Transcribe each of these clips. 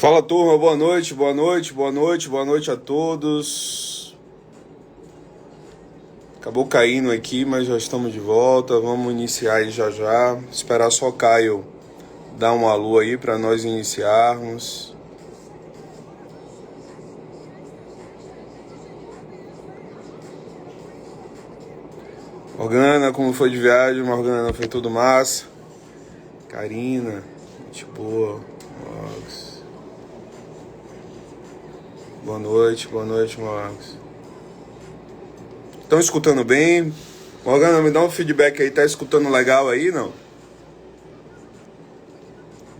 Fala, turma, boa noite, boa noite, boa noite, boa noite a todos. Acabou caindo aqui, mas já estamos de volta. Vamos iniciar aí já já. Esperar só o Caio dar um alô aí para nós iniciarmos. Morgana, como foi de viagem? Morgana, foi tudo massa. Karina, gente boa. Marcos. Boa noite, Marcos. Estão escutando bem? Morgana, me dá um feedback aí. Tá escutando legal aí, não?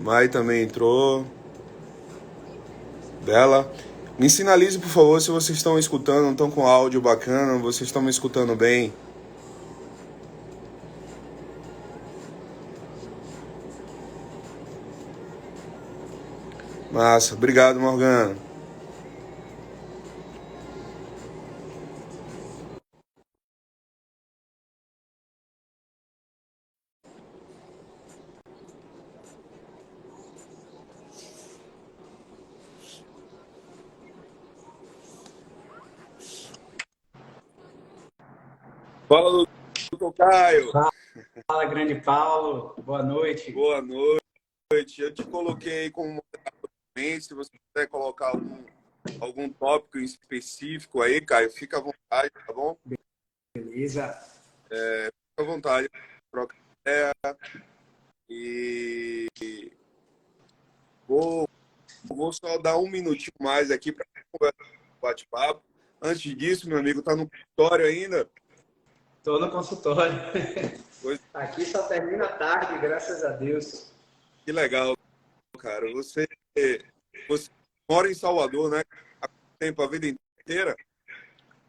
Mai também entrou. Bela. Me sinalize, por favor, se vocês estão escutando, estão com áudio bacana, vocês estão me escutando bem. Massa. Obrigado, Morgana. Fala, doutor Caio. Fala, grande Paulo. Boa noite. Boa noite. Eu te coloquei como moderador, se você quiser colocar algum tópico em específico aí, Caio, fica à vontade, tá bom? Beleza. Fica à vontade. Troca ideia. E vou só dar um minutinho mais aqui para conversar, bate-papo. Antes disso, meu amigo, tá no consultório ainda? Estou no consultório. Pois, Aqui só termina tarde, graças a Deus. que legal, cara. Você mora em Salvador, né? Há quanto tempo? A vida inteira?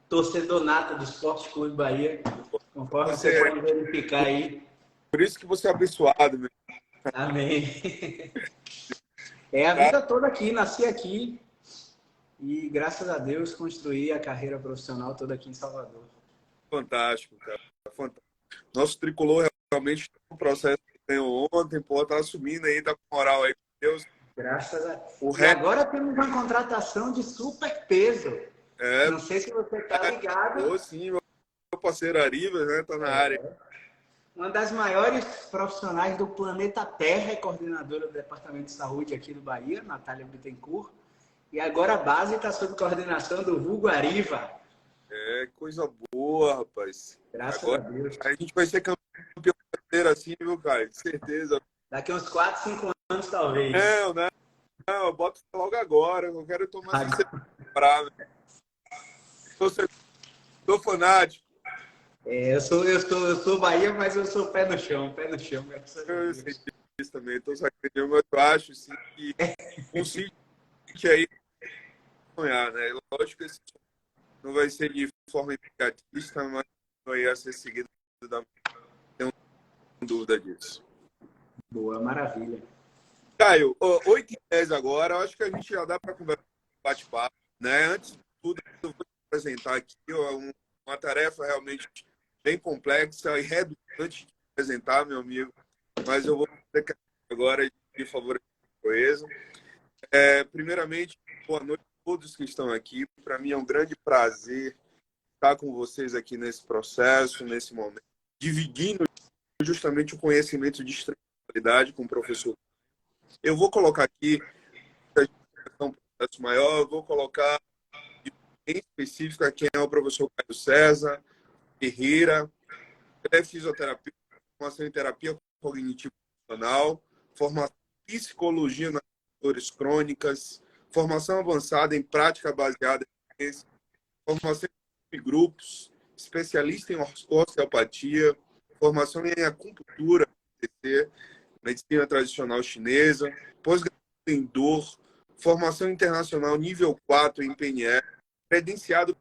Torcedor nato do Esporte Clube Bahia, conforme você Você, pode verificar aí. por isso que você é abençoado, meu. Amém. É a vida toda aqui, nasci aqui e, graças a Deus, construí a carreira profissional toda aqui em Salvador. Fantástico, cara. Fantástico. Nosso tricolor realmente tem um processo que ganhou ontem, pô, tá assumindo aí, tá com moral aí, com Deus. Graças a O E resto agora temos uma contratação de super peso. é, Não sei se você está ligado. sim, meu parceiro Arivas, né? Tá na área. Uma das maiores profissionais do planeta Terra é coordenadora do Departamento de Saúde aqui do Bahia, Natália Bittencourt. E agora a base está sob coordenação do Hugo Ariva. É, coisa boa, rapaz. Graças Agora a Deus. a gente vai ser campeão brasileiro assim, viu, cara? De certeza. Daqui uns 4, 5 anos, talvez. Não, não, não, eu boto logo agora. Eu quero tomar essa Agora. brava. Sou fanático. Eu sou Bahia, mas eu sou pé no chão, graças a Eu sei Deus. disso também. Tô sacaneando, mas eu acho sim, que um sítio aí sonhar, né? Lógico que esse não vai ser de forma imediatista, mas vai ser seguido da não tenho dúvida disso. Boa, maravilha. Caio, 8h10 agora, eu acho que a gente já dá para conversar, bate-papo, né? Antes de tudo, eu vou te apresentar aqui uma tarefa realmente bem complexa e redundante de apresentar, meu amigo, mas eu vou fazer agora de favor com coisa. Primeiramente, boa noite a todos que estão aqui. Para mim é um grande prazer estar com vocês aqui nesse processo, nesse momento, dividindo justamente o conhecimento de extrema qualidade com o professor. Eu vou colocar aqui um processo maior, eu vou colocar em específico a quem é o professor Caio César Ferreira, ele é fisioterapeuta, formação em terapia cognitivo funcional, formação em psicologia nas dores crônicas, formação avançada em prática baseada em ciência, formação em grupos, especialista em osteopatia, formação em acupuntura, medicina tradicional chinesa, pós-graduação em dor, formação internacional nível 4 em PNL, credenciado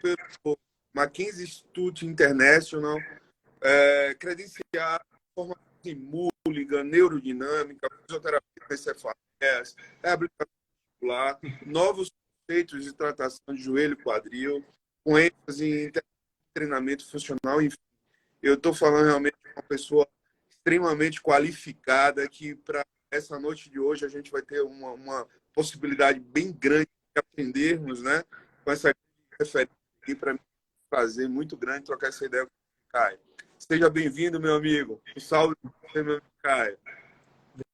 pelo Mackenzie Institute International, credenciado formação em Mulligan, neurodinâmica, fisioterapia PCFAS, reabilitação muscular, novos conceitos de tratação de joelho e quadril, com ênfase em treinamento funcional. Enfim, eu estou falando realmente de uma pessoa extremamente qualificada que para essa noite de hoje a gente vai ter uma possibilidade bem grande de aprendermos, né? Com essa referência aqui, para mim, é um prazer muito grande trocar essa ideia com o Caio. Seja bem-vindo, meu amigo. Um salve para você, meu amigo Caio.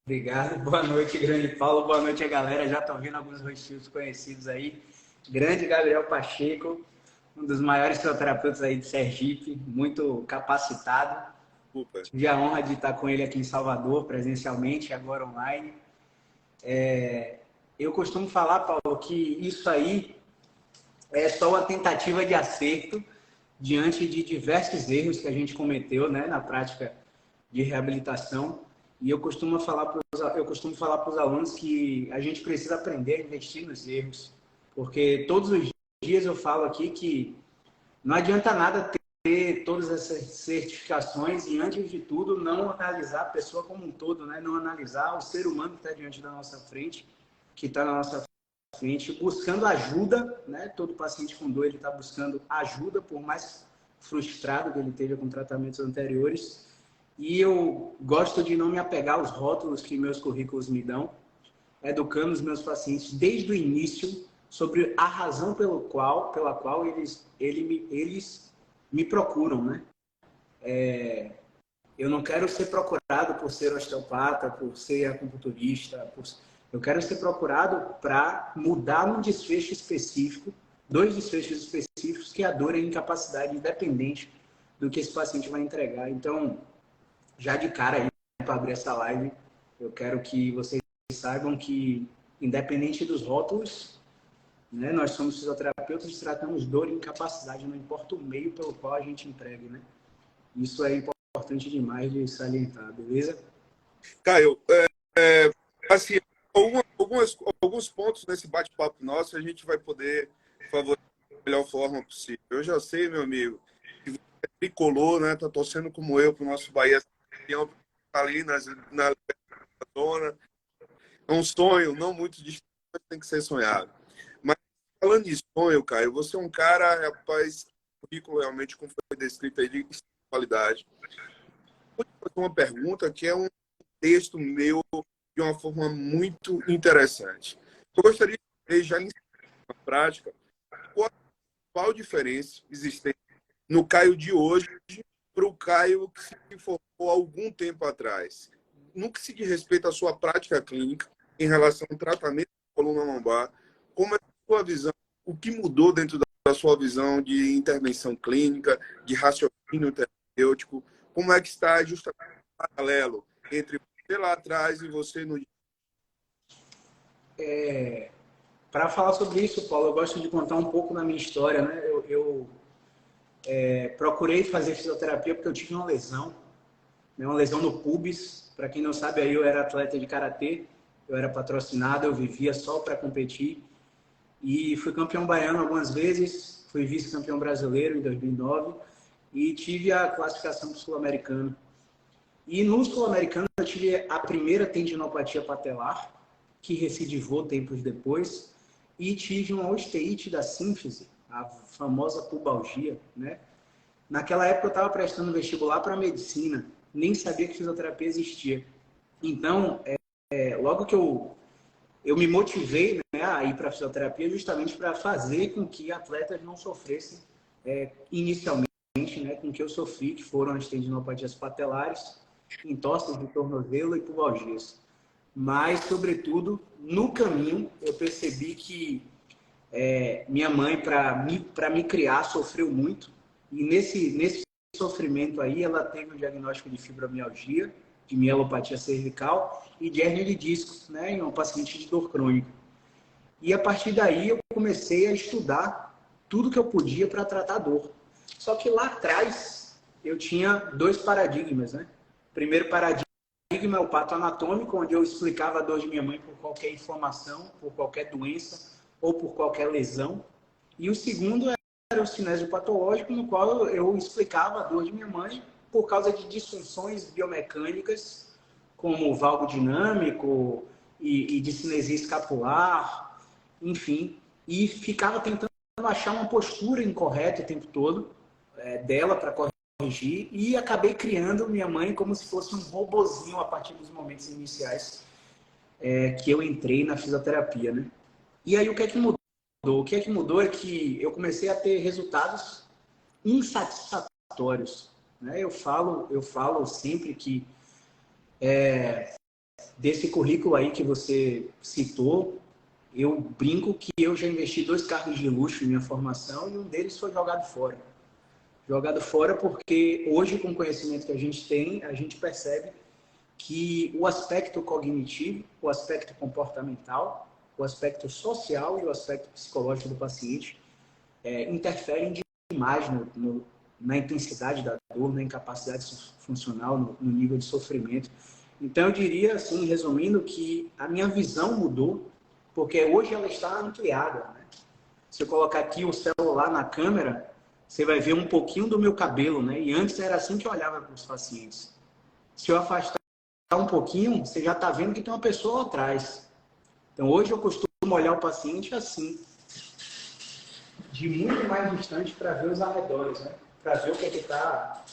Obrigado. Boa noite, grande Paulo. Boa noite, a galera. Já estão vendo alguns rostinhos conhecidos aí. Grande Gabriel Pacheco, um dos maiores fisioterapeutas aí de Sergipe, muito capacitado. Desculpa. Tive a honra de estar com ele aqui em Salvador, presencialmente, agora online. Eu costumo falar, Paulo, que isso aí é só uma tentativa de acerto diante de diversos erros que a gente cometeu, né, na prática de reabilitação. E eu costumo falar para os alunos que a gente precisa aprender a investir nos erros, porque todos os dias eu falo aqui que não adianta nada ter todas essas certificações e, antes de tudo, não analisar a pessoa como um todo, né? Não analisar o ser humano que está diante da nossa frente, que está na nossa frente, buscando ajuda, né? Todo paciente com dor, ele está buscando ajuda, por mais frustrado que ele esteja com tratamentos anteriores. E eu gosto de não me apegar aos rótulos que meus currículos me dão, educando os meus pacientes desde o início sobre a razão pela qual eles me procuram, né? Eu não quero ser procurado por ser osteopata, por ser acupunturista. Eu quero ser procurado para mudar um desfecho específico, 2 desfechos específicos, que é a dor e a incapacidade, independente do que esse paciente vai entregar. Então, já de cara aí, para abrir essa live, eu quero que vocês saibam que, independente dos rótulos, né, nós somos fisioterapeutas e tratamos dor e incapacidade, não importa o meio pelo qual a gente entrega, né? Isso é importante demais de salientar, beleza? Caio, assim, alguns pontos nesse bate-papo nosso a gente vai poder favorecer da melhor forma possível. Eu já sei, meu amigo, que você é tricolor, né? Tá torcendo como eu para o nosso Bahia campeão, tá ali na zona. É um sonho, não muito distante, mas tem que ser sonhado. Mas falando de sonho, Caio, você é um cara, rapaz, currículo realmente, como foi descrito aí, de qualidade. Vou te fazer uma pergunta que é um texto meu de uma forma muito interessante. Eu gostaria de ver, já em prática, qual a diferença existente no Caio de hoje para o Caio que se formou há algum tempo atrás. No que se diz respeito à sua prática clínica em relação ao tratamento da coluna lombar, como é a sua visão, o que mudou dentro da sua visão de intervenção clínica, de raciocínio terapêutico, como é que está justamente o paralelo entre você lá atrás e você no... Para falar sobre isso, Paulo, eu gosto de contar um pouco da minha história, né? Eu procurei fazer fisioterapia porque eu tive uma lesão no pubis. Para quem não sabe, aí eu era atleta de karatê, eu era patrocinado, eu vivia só para competir e fui campeão baiano algumas vezes, fui vice-campeão brasileiro em 2009 e tive a classificação para o sul-americano. E no sul-americano eu tive a primeira tendinopatia patelar, que recidivou tempos depois, e tive uma osteite da sínfise, a famosa pubalgia, né? Naquela época eu estava prestando vestibular para medicina, nem sabia que fisioterapia existia. Então, logo que eu me motivei, né, a ir para a fisioterapia justamente para fazer com que atletas não sofressem inicialmente, né, com que eu sofri, que foram as tendinopatias patelares, entorses de tornozelo e pubalgias. Mas, sobretudo, no caminho, eu percebi que minha mãe, para me criar, sofreu muito. E nesse sofrimento aí, ela teve um diagnóstico de fibromialgia, de mielopatia cervical e de hérnia de disco, né, em um paciente de dor crônica. E a partir daí, eu comecei a estudar tudo que eu podia para tratar dor. Só que lá atrás, eu tinha 2 paradigmas, né? O primeiro paradigma é o patoanatômico, onde eu explicava a dor de minha mãe por qualquer inflamação, por qualquer doença ou por qualquer lesão. E o segundo era o cinésio patológico, no qual eu explicava a dor de minha mãe por causa de disfunções biomecânicas, como valgo dinâmico e de cinesia escapular, enfim. E ficava tentando achar uma postura incorreta o tempo todo dela para corrigir, e acabei criando minha mãe como se fosse um robozinho a partir dos momentos iniciais. que eu entrei na fisioterapia, né? E aí o que é que mudou? O que é que mudou é que eu comecei a ter resultados insatisfatórios, né? Eu falo sempre que desse currículo aí que você citou, eu brinco que eu já investi 2 carros de luxo em minha formação e um deles foi jogado fora. Jogado fora porque hoje, com o conhecimento que a gente tem, a gente percebe que o aspecto cognitivo, o aspecto comportamental, o aspecto social e o aspecto psicológico do paciente interferem demais na intensidade da dor, na incapacidade funcional, no nível de sofrimento. Então, eu diria, assim, resumindo, que a minha visão mudou, porque hoje ela está ampliada, né? Se eu colocar aqui o celular na câmera, você vai ver um pouquinho do meu cabelo, né? E antes era assim que eu olhava para os pacientes. Se eu afastar um pouquinho, você já está vendo que tem uma pessoa atrás. Então, hoje eu costumo olhar o paciente assim, de muito mais distante para ver os arredores, né? Para ver o que está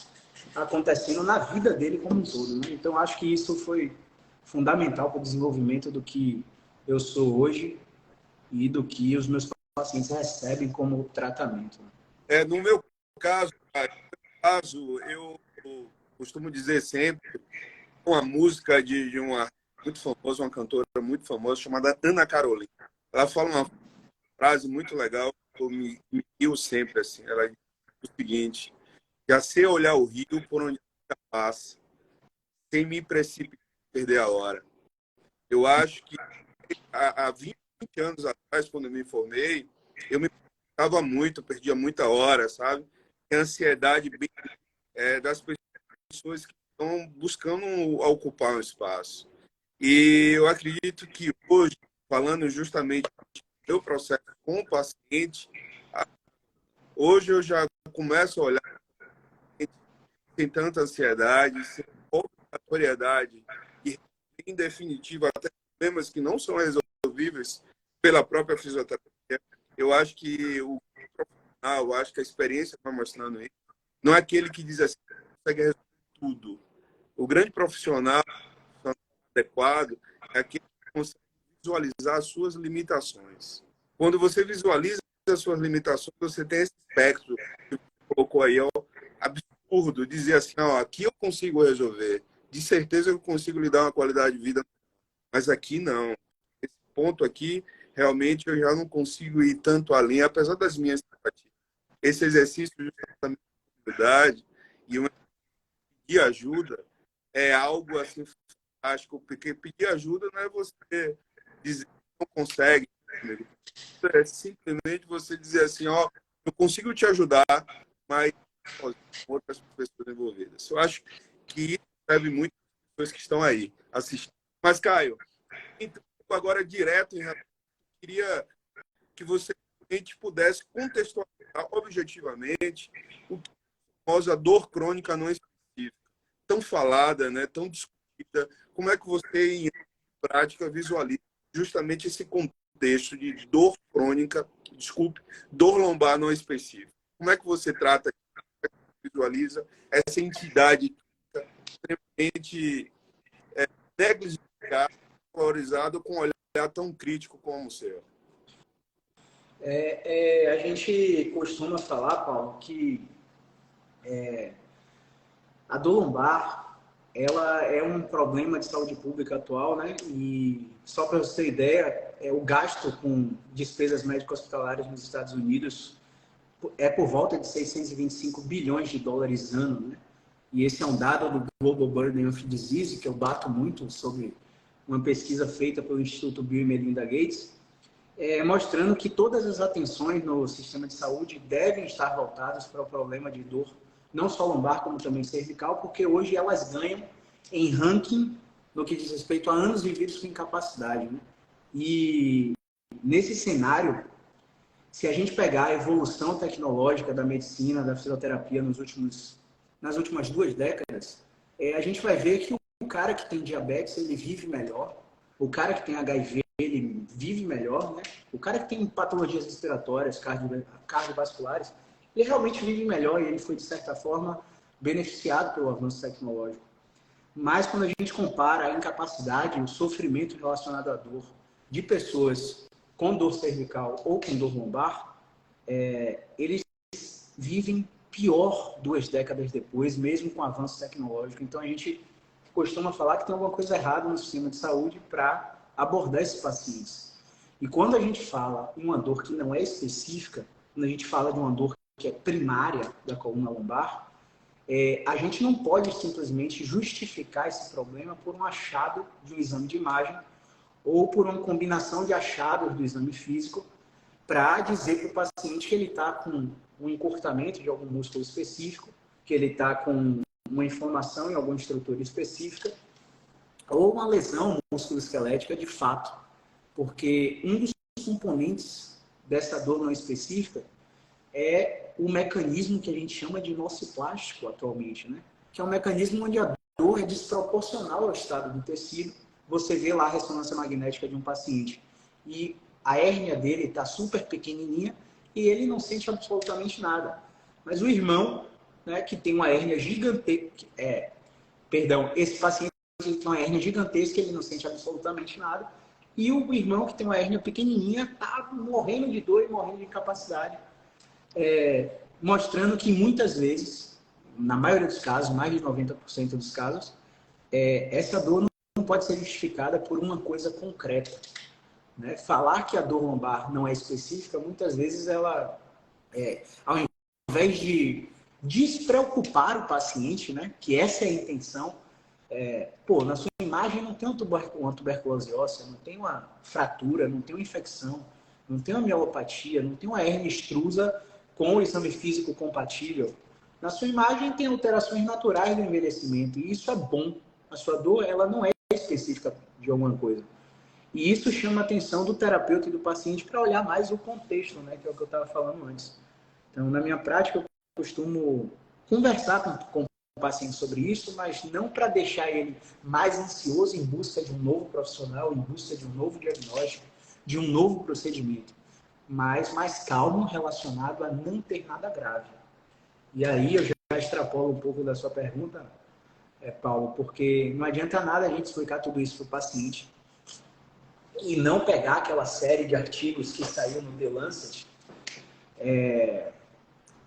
acontecendo na vida dele como um todo, né? Então, acho que isso foi fundamental para o desenvolvimento do que eu sou hoje e do que os meus pacientes recebem como tratamento. No meu caso, cara, eu costumo dizer sempre uma música de uma muito famosa, uma cantora muito famosa chamada Ana Carolina. Ela fala uma frase muito legal que eu me rio sempre assim. Ela diz o seguinte: já sei olhar o rio por onde passa, sem me precipitar e perder a hora. Eu acho que há 20 anos atrás, quando eu me formei, eu me preocupava muito, perdia muita hora, sabe? E a ansiedade das pessoas que estão buscando ocupar um espaço. E eu acredito que hoje, falando justamente do meu processo com o paciente, hoje eu já começo a olhar sem tanta ansiedade, sem obrigatoriedade e, em definitiva, até problemas que não são resolvíveis pela própria fisioterapia. Eu acho que o profissional, eu acho que a experiência está mostrando isso, não é aquele que diz assim, consegue resolver tudo. O grande profissional adequado é aquele que consegue visualizar as suas limitações. Quando você visualiza as suas limitações, você tem esse espectro que você colocou aí, ó, absurdo, dizer assim, ó, aqui eu consigo resolver, de certeza eu consigo lhe dar uma qualidade de vida, mas aqui não. Esse ponto aqui, realmente, eu já não consigo ir tanto além, apesar das minhas tentativas. Esse exercício de responsabilidade e uma de ajuda é algo assim fantástico, porque pedir ajuda não é você dizer que não consegue, amigo. É simplesmente você dizer assim, ó, eu consigo te ajudar, mas outras pessoas envolvidas. Eu acho que isso serve muito às pessoas que estão aí assistindo. Mas, Caio, então, agora direto, eu queria que você pudesse contextualizar objetivamente o que é a famosa dor crônica não específica, tão falada, né, tão discutida. Como é que você, em prática, visualiza justamente esse contexto de dor crônica, desculpe, dor lombar não específica? Como é que você trata, visualiza essa entidade extremamente negligenciada, valorizada, com um olhar tão crítico como o seu? A gente costuma falar, Paulo, que a dor lombar ela é um problema de saúde pública atual, né? E só para você ter ideia, o gasto com despesas médico-hospitalares nos Estados Unidos é por volta de 625 bilhões de dólares ano, né? E esse é um dado do Global Burden of Disease, que eu bato muito sobre uma pesquisa feita pelo Instituto Bill e Melinda Gates, mostrando que todas as atenções no sistema de saúde devem estar voltadas para o problema de dor, não só lombar, como também cervical, porque hoje elas ganham em ranking no que diz respeito a anos vividos com incapacidade, né? E nesse cenário, se a gente pegar a evolução tecnológica da medicina, da fisioterapia nas últimas 2 décadas, a gente vai ver que o cara que tem diabetes, ele vive melhor, o cara que tem HIV, ele vive melhor, né? O cara que tem patologias respiratórias, cardiovasculares, ele realmente vive melhor e ele foi, de certa forma, beneficiado pelo avanço tecnológico. Mas quando a gente compara a incapacidade, o sofrimento relacionado à dor de pessoas com dor cervical ou com dor lombar, eles vivem pior 2 décadas depois, mesmo com o avanço tecnológico. Então a gente costuma falar que tem alguma coisa errada no sistema de saúde para abordar esses pacientes. E quando a gente fala em uma dor que não é específica, quando a gente fala de uma dor que é primária da coluna lombar, a gente não pode simplesmente justificar esse problema por um achado de um exame de imagem ou por uma combinação de achados do exame físico para dizer para o paciente que ele está com um encurtamento de algum músculo específico, que ele está com uma inflamação em alguma estrutura específica ou uma lesão musculoesquelética de fato. Porque um dos componentes dessa dor não específica é o mecanismo que a gente chama de nociplástico atualmente, né? Que é um mecanismo onde a dor é desproporcional ao estado do tecido. Você vê lá a ressonância magnética de um paciente e a hérnia dele está super pequenininha e ele não sente absolutamente nada. Mas o irmão, né, que tem uma hérnia gigantesca, esse paciente tem uma hérnia gigantesca, ele não sente absolutamente nada. E o irmão que tem uma hérnia pequenininha está morrendo de dor e morrendo de incapacidade. Mostrando que muitas vezes, na maioria dos casos, mais de 90% dos casos, essa dor não pode ser justificada por uma coisa concreta. Né? Falar que a dor lombar não é específica, muitas vezes ela, ao invés de despreocupar o paciente, né? Que essa é a intenção, na sua imagem não tem uma tuberculose óssea, não tem uma fratura, não tem uma infecção, não tem uma mielopatia, não tem uma hérnia extrusa com o exame físico compatível. Na sua imagem tem alterações naturais do envelhecimento e isso é bom. A sua dor ela não é específica de alguma coisa. E isso chama a atenção do terapeuta e do paciente para olhar mais o contexto, né, que é o que eu estava falando antes. Então, na minha prática, eu costumo conversar com o paciente sobre isso, mas não para deixar ele mais ansioso em busca de um novo profissional, em busca de um novo diagnóstico, de um novo procedimento, mas mais calmo relacionado a não ter nada grave. E aí eu já extrapolo um pouco da sua pergunta, Paulo, porque não adianta nada a gente explicar tudo isso para o paciente e não pegar aquela série de artigos que saiu no The Lancet,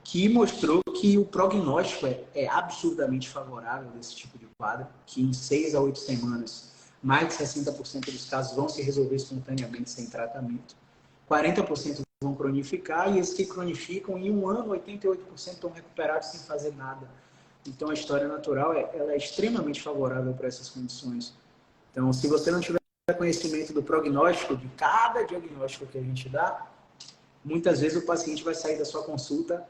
que mostrou que o prognóstico é absurdamente favorável desse tipo de quadro, que em 6 a 8 semanas, mais de 60% dos casos vão se resolver espontaneamente sem tratamento. 40% vão cronificar e esses que cronificam, em um ano, 88% estão recuperados sem fazer nada. Então, a história natural ela é extremamente favorável para essas condições. Então, se você não tiver conhecimento do prognóstico, de cada diagnóstico que a gente dá, muitas vezes o paciente vai sair da sua consulta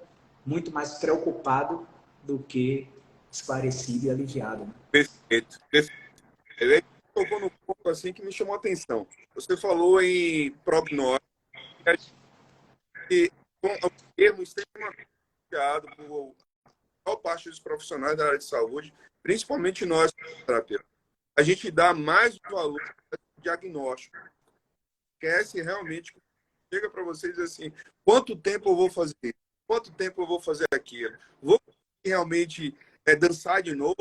muito mais preocupado do que esclarecido e aliviado. Perfeito, perfeito. Ele tocou num ponto assim que me chamou a atenção. Você falou em prognóstico, que é um termo extremamente usado por maior parte dos profissionais da área de saúde, principalmente nós, terapeutas. A gente dá mais valor ao diagnóstico. Esquece realmente, chega para vocês assim, quanto tempo eu vou fazer isso? Quanto tempo eu vou fazer aquilo? Vou realmente dançar de novo?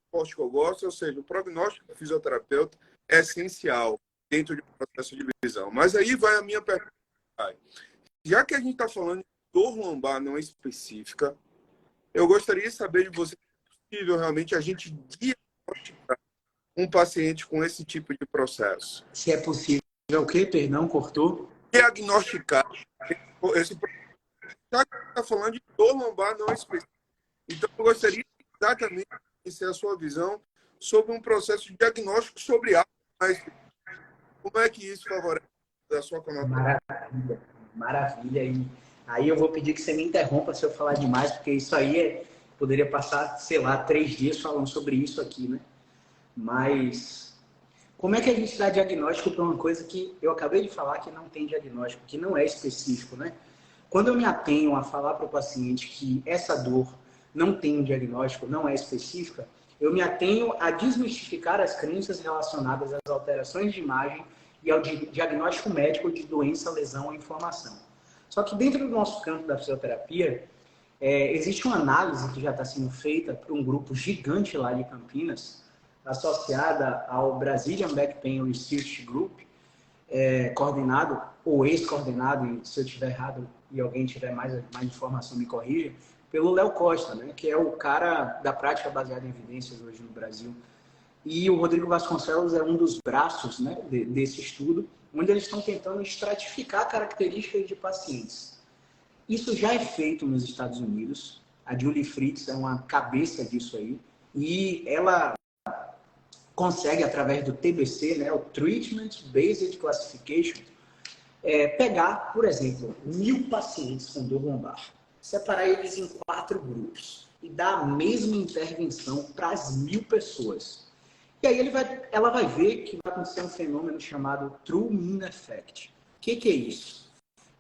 Esporte que eu gosto, ou seja, o prognóstico do fisioterapeuta é essencial dentro de um processo de visão. Mas aí vai a minha pergunta. Já que a gente está falando de dor lombar não específica, eu gostaria de saber de você se é possível realmente a gente diagnosticar um paciente com esse tipo de processo. Se é possível, o quê? Perdão, cortou? Diagnosticar esse processo. Já que está falando de dor lombar não específica. Então, eu gostaria exatamente de conhecer a sua visão sobre um processo de diagnóstico sobre algo mais. Como é que isso favorece a sua conotação? Maravilha, maravilha. E aí eu vou pedir que você me interrompa se eu falar demais, porque isso aí poderia passar, sei lá, 3 dias falando sobre isso aqui, né? Mas como é que a gente dá diagnóstico para uma coisa que eu acabei de falar que não tem diagnóstico, que não é específico, né? Quando eu me atenho a falar para o paciente que essa dor não tem um diagnóstico, não é específica, eu me atenho a desmistificar as crenças relacionadas às alterações de imagem e ao diagnóstico médico de doença, lesão ou inflamação. Só que dentro do nosso campo da fisioterapia, existe uma análise que já está sendo feita por um grupo gigante lá de Campinas, associada ao Brazilian Back Pain Research Group, coordenado ou ex-coordenado, e se eu estiver errado e alguém tiver mais informação me corrija, pelo Léo Costa, né, que é o cara da prática baseada em evidências hoje no Brasil. E o Rodrigo Vasconcelos é um dos braços, né, desse estudo, onde eles estão tentando estratificar características de pacientes. Isso já é feito nos Estados Unidos. A Julie Fritz é uma cabeça disso aí. E ela consegue, através do TBC, né, o Treatment Based Classification, pegar, por exemplo, 1000 pacientes com dor lombar, separar eles em 4 grupos e dar a mesma intervenção para as 1000 pessoas. E aí ela vai ver que vai acontecer um fenômeno chamado True Mean Effect. O que é isso?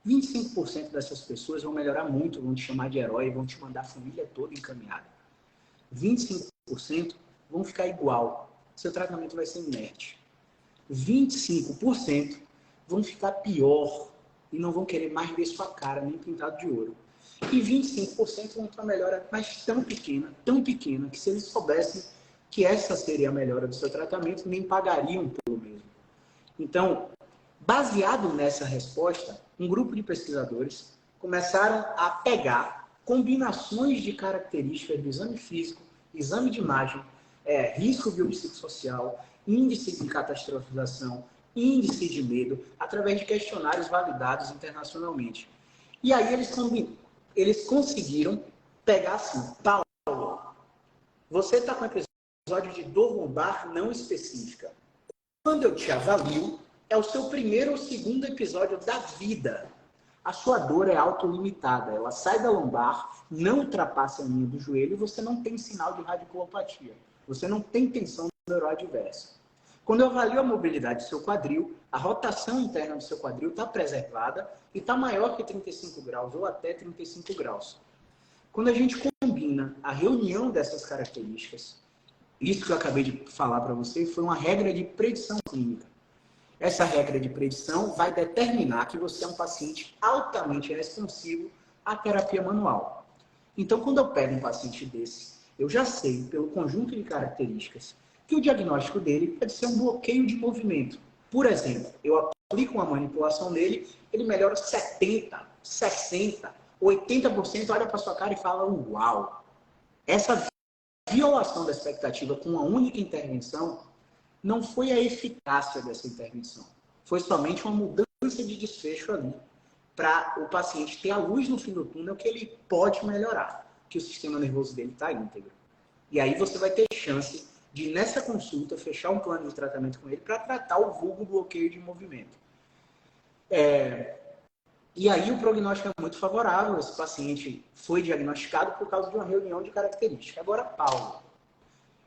25% dessas pessoas vão melhorar muito, vão te chamar de herói, vão te mandar a família toda encaminhada. 25% vão ficar igual. Seu tratamento vai ser inerte. 25% vão ficar pior e não vão querer mais ver sua cara, nem pintado de ouro. E 25% vão ter uma melhora, mas tão pequena, que se eles soubessem que essa seria a melhora do seu tratamento, nem pagariam pelo mesmo. Então, baseado nessa resposta, um grupo de pesquisadores começaram a pegar combinações de características do exame físico, exame de imagem, risco biopsicossocial, índice de catastrofização, índice de medo, através de questionários validados internacionalmente. E aí eles conseguiram pegar assim, Paulo, você está com episódio de dor lombar não específica. Quando eu te avalio, é o seu primeiro ou segundo episódio da vida. A sua dor é autolimitada, ela sai da lombar, não ultrapassa a linha do joelho e você não tem sinal de radiculopatia. Você não tem tensão neuroadversa. Quando eu avalio a mobilidade do seu quadril, a rotação interna do seu quadril está preservada e está maior que 35 graus ou até 35 graus. Quando a gente combina a reunião dessas características, isso que eu acabei de falar para você foi uma regra de predição clínica. Essa regra de predição vai determinar que você é um paciente altamente responsivo à terapia manual. Então, quando eu pego um paciente desse, eu já sei, pelo conjunto de características, que o diagnóstico dele pode ser um bloqueio de movimento. Por exemplo, eu aplico uma manipulação nele, ele melhora 70%, 60%, 80%, olha para sua cara e fala, uau! Essa violação da expectativa com uma única intervenção não foi a eficácia dessa intervenção. Foi somente uma mudança de desfecho ali, para o paciente ter a luz no fim do túnel que ele pode melhorar, que o sistema nervoso dele está íntegro. E aí você vai ter chance de, nessa consulta, fechar um plano de tratamento com ele para tratar o vulgo bloqueio de movimento. E aí o prognóstico é muito favorável. Esse paciente foi diagnosticado por causa de uma reunião de características. Agora, Paulo,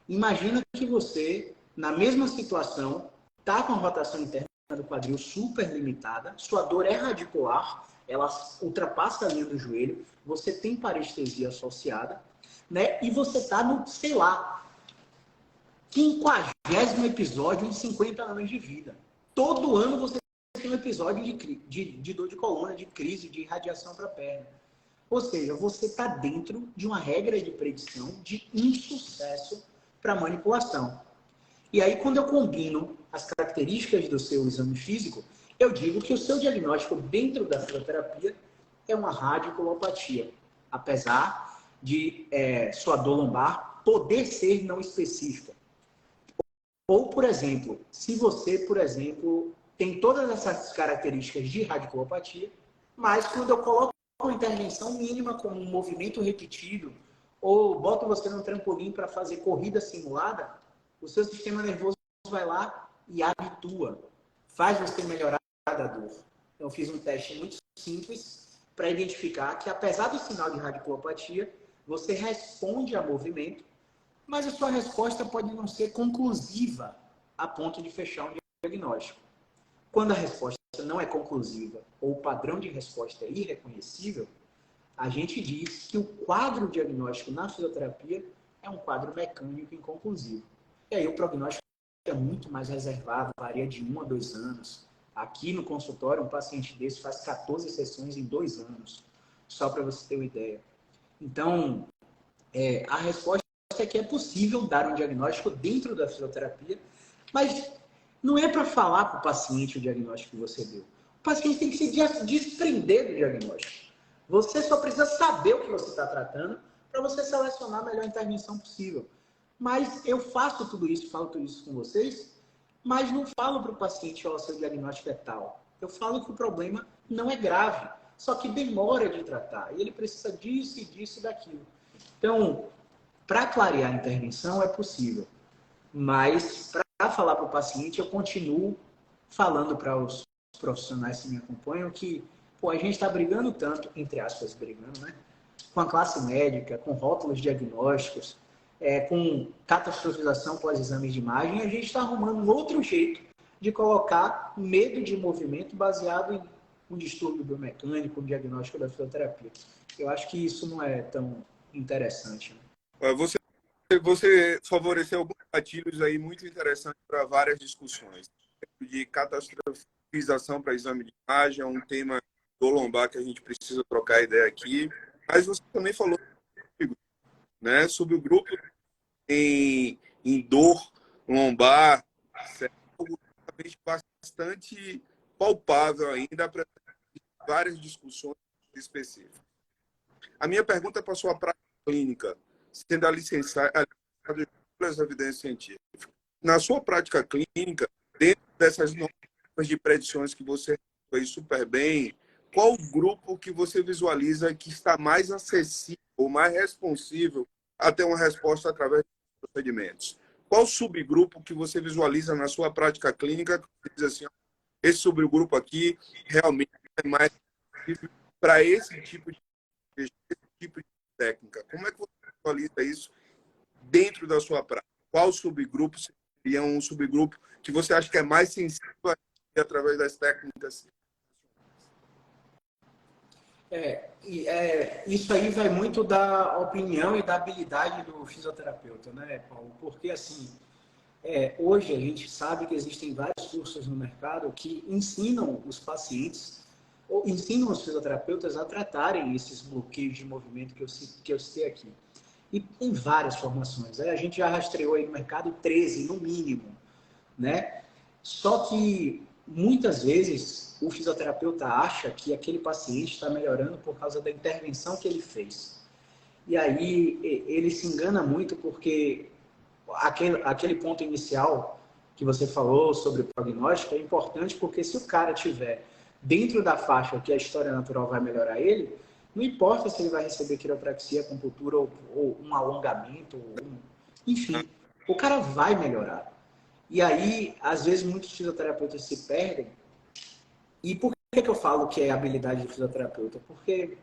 imagina que você, na mesma situação, está com a rotação interna do quadril super limitada, sua dor é radicular, ela ultrapassa a linha do joelho, você tem parestesia associada, né? E você está no, sei lá, 50º episódio em 50 anos de vida. Todo ano você tem um episódio de dor de coluna, de crise, de irradiação para a perna. Ou seja, você está dentro de uma regra de predição de insucesso para manipulação. E aí, quando eu combino as características do seu exame físico, eu digo que o seu diagnóstico dentro da fisioterapia é uma radiculopatia, apesar de sua dor lombar poder ser não específica. Ou, por exemplo, se você, tem todas essas características de radiculopatia, mas quando eu coloco uma intervenção mínima, como um movimento repetido, ou boto você num trampolim para fazer corrida simulada, o seu sistema nervoso vai lá e habitua, faz você melhorar da dor. Então, eu fiz um teste muito simples para identificar que, apesar do sinal de radiculopatia, você responde a movimento, mas a sua resposta pode não ser conclusiva a ponto de fechar um diagnóstico. Quando a resposta não é conclusiva ou o padrão de resposta é irreconhecível, a gente diz que o quadro diagnóstico na fisioterapia é um quadro mecânico inconclusivo. E aí o prognóstico é muito mais reservado, varia de 1 a 2 anos. Aqui no consultório, um paciente desse faz 14 sessões em 2 anos, só para você ter uma ideia. Então, a resposta é que é possível dar um diagnóstico dentro da fisioterapia, mas não é para falar para o paciente o diagnóstico que você deu. O paciente tem que se desprender do diagnóstico. Você só precisa saber o que você está tratando para você selecionar a melhor intervenção possível. Mas eu faço tudo isso, falo tudo isso com vocês, mas não falo para o paciente, ó, seu diagnóstico é tal. Eu falo que o problema não é grave, só que demora de tratar. E ele precisa disso e disso e daquilo. Então, para clarear a intervenção é possível. Mas, para falar para o paciente, eu continuo falando para os profissionais que me acompanham que pô, a gente está brigando tanto, entre aspas, brigando, né? Com a classe médica, com rótulos diagnósticos, com catastrofização pós-exames de imagem, a gente está arrumando um outro jeito de colocar medo de movimento baseado em um distúrbio biomecânico, um diagnóstico da fisioterapia. Eu acho que isso não é tão interessante. Né? Você favoreceu alguns gatilhos aí muito interessantes para várias discussões. De catastrofização para exame de imagem, é um tema do lombar que a gente precisa trocar ideia aqui. Mas você também falou, né, sobre o grupo em dor lombar, algo bastante palpável ainda para várias discussões específicas. A minha pergunta é para a sua prática clínica, sendo a licenciada pelas evidências científicas. Na sua prática clínica, dentro dessas normas de predições que você fez super bem, qual o grupo que você visualiza que está mais acessível, mais responsível a ter uma resposta através dos procedimentos? Qual subgrupo que você visualiza na sua prática clínica que você diz assim, esse subgrupo aqui realmente é mais para esse tipo de técnica? Como é que você visualiza isso dentro da sua prática? Qual subgrupo seria um subgrupo que você acha que é mais sensível através das técnicas? Isso aí vai muito da opinião e da habilidade do fisioterapeuta, né, Paulo? Porque, assim, hoje a gente sabe que existem vários cursos no mercado que ensinam os pacientes, ou ensinam os fisioterapeutas a tratarem esses bloqueios de movimento que eu citei aqui. E tem várias formações. A gente já rastreou aí no mercado 13, no mínimo, né? Só que, muitas vezes, o fisioterapeuta acha que aquele paciente está melhorando por causa da intervenção que ele fez. E aí, ele se engana muito porque aquele ponto inicial que você falou sobre o prognóstico é importante porque se o cara tiver dentro da faixa que a história natural vai melhorar ele, não importa se ele vai receber quiropraxia, acupuntura ou um alongamento, enfim, o cara vai melhorar. E aí, às vezes, muitos fisioterapeutas se perdem. E por que eu falo que é habilidade do fisioterapeuta? Porque,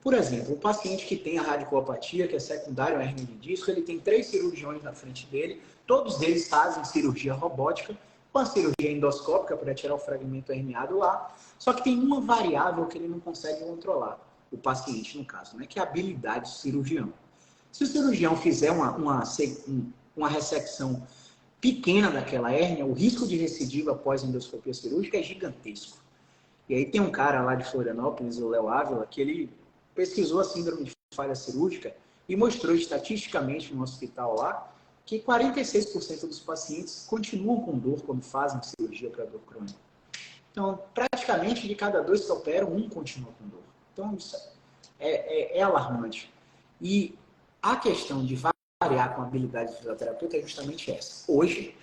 por exemplo, o paciente que tem a radiculopatia, que é secundário à hernia de disco, ele tem 3 cirurgiões na frente dele, todos eles fazem cirurgia robótica, com a cirurgia endoscópica para tirar o fragmento herniado lá, só que tem uma variável que ele não consegue controlar, o paciente, no caso, né, que é a habilidade do cirurgião. Se o cirurgião fizer uma ressecção pequena daquela hérnia, o risco de recidiva após endoscopia cirúrgica é gigantesco. E aí tem um cara lá de Florianópolis, o Léo Ávila, que ele pesquisou a síndrome de falha cirúrgica e mostrou estatisticamente no hospital lá que 46% dos pacientes continuam com dor quando fazem cirurgia para dor crônica. Então, praticamente de cada 2 que operam, 1 continua com dor. Então, isso é alarmante. E a questão de variar com a habilidade do fisioterapeuta é justamente essa. Hoje,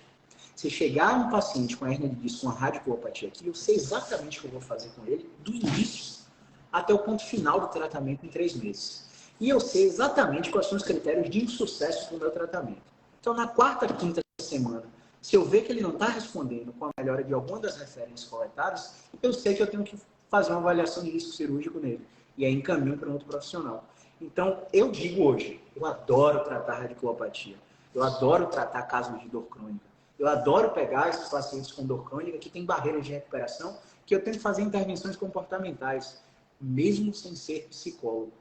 se chegar um paciente com hernia de disco, com uma radiculopatia aqui, eu sei exatamente o que eu vou fazer com ele, do início até o ponto final do tratamento em 3 meses. E eu sei exatamente quais são os critérios de insucesso do meu tratamento. Então, na 4ª, 5ª semana, se eu ver que ele não está respondendo com a melhora de alguma das referências coletadas, eu sei que eu tenho que fazer uma avaliação de risco cirúrgico nele. E aí encaminho para um outro profissional. Então, eu digo hoje, eu adoro tratar radiculopatia. Eu adoro tratar casos de dor crônica. Eu adoro pegar esses pacientes com dor crônica que têm barreiras de recuperação, que eu tenho que fazer intervenções comportamentais, mesmo sem ser psicólogo.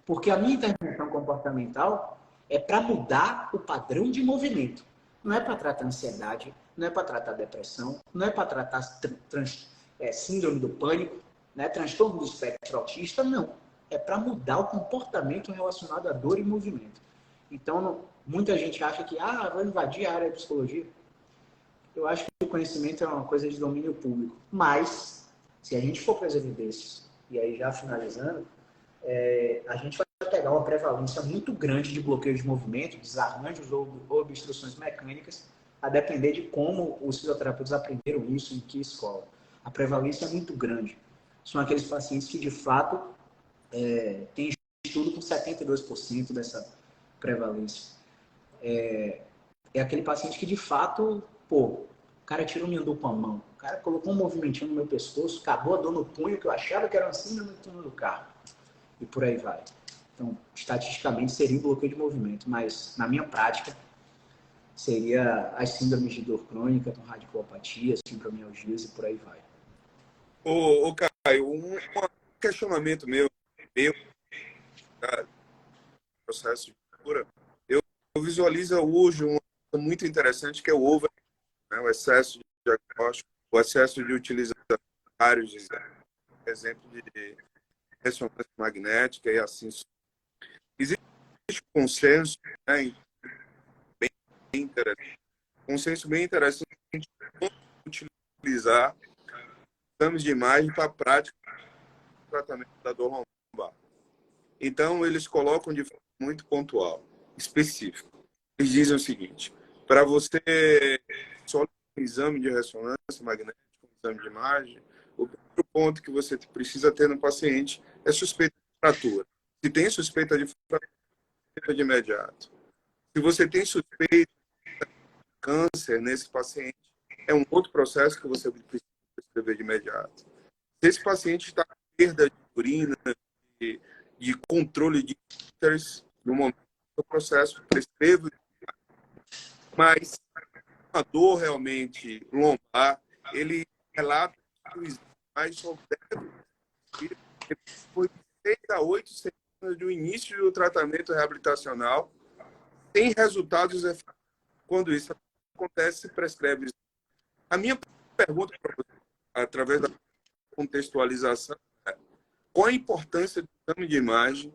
Porque a minha intervenção comportamental é para mudar o padrão de movimento. Não é para tratar ansiedade, não é para tratar depressão, não é para tratar síndrome do pânico, né, transtorno do espectro autista, não. É para mudar o comportamento relacionado à dor e movimento. Então, Muita gente acha que, vou invadir a área de psicologia. Eu acho que o conhecimento é uma coisa de domínio público. Mas, se a gente for para as evidências, e aí já finalizando, a gente vai pegar uma prevalência muito grande de bloqueio de movimento, desarranjos ou obstruções mecânicas, a depender de como os fisioterapeutas aprenderam isso, em que escola. A prevalência é muito grande. São aqueles pacientes que, de fato, tem estudo com 72% dessa prevalência. É aquele paciente que, de fato, o cara tirou minha dor com a mão, o cara colocou um movimentinho no meu pescoço, acabou a dor no punho, que eu achava que era uma síndrome do túnel do carro. E por aí vai. Então, estatisticamente, seria um bloqueio de movimento, mas, na minha prática, seria as síndromes de dor crônica, com radiculopatia, fibromialgias e por aí vai. Ô Caio, um questionamento meu processo de cura, eu visualizo hoje uma coisa muito interessante que é o over, né? O excesso de diagnóstico, o excesso de utilização de vários exemplos de ressonância magnética e assim. Existe um consenso, né, bem interessante, consenso bem interessante de utilizar exames de imagem para a prática do tratamento da dor lombar. Então, eles colocam de forma muito pontual, específica. Eles dizem o seguinte: para você só um exame de ressonância magnética, um exame de imagem, o primeiro ponto que você precisa ter no paciente é suspeita de fratura. Se tem suspeita de fratura, de imediato. Se você tem suspeita de câncer nesse paciente, é um outro processo que você precisa prescrever de imediato. Se esse paciente está com perda de urina, de controle de icters, no momento do processo, prescrevo. Mas a dor realmente lombar, ele relata que o exame só deve depois de 6 a 8 semanas do início do tratamento reabilitacional, sem resultados efetivos. Quando isso acontece, se prescreve. A minha pergunta para você, através da contextualização, é: qual a importância do exame de imagem,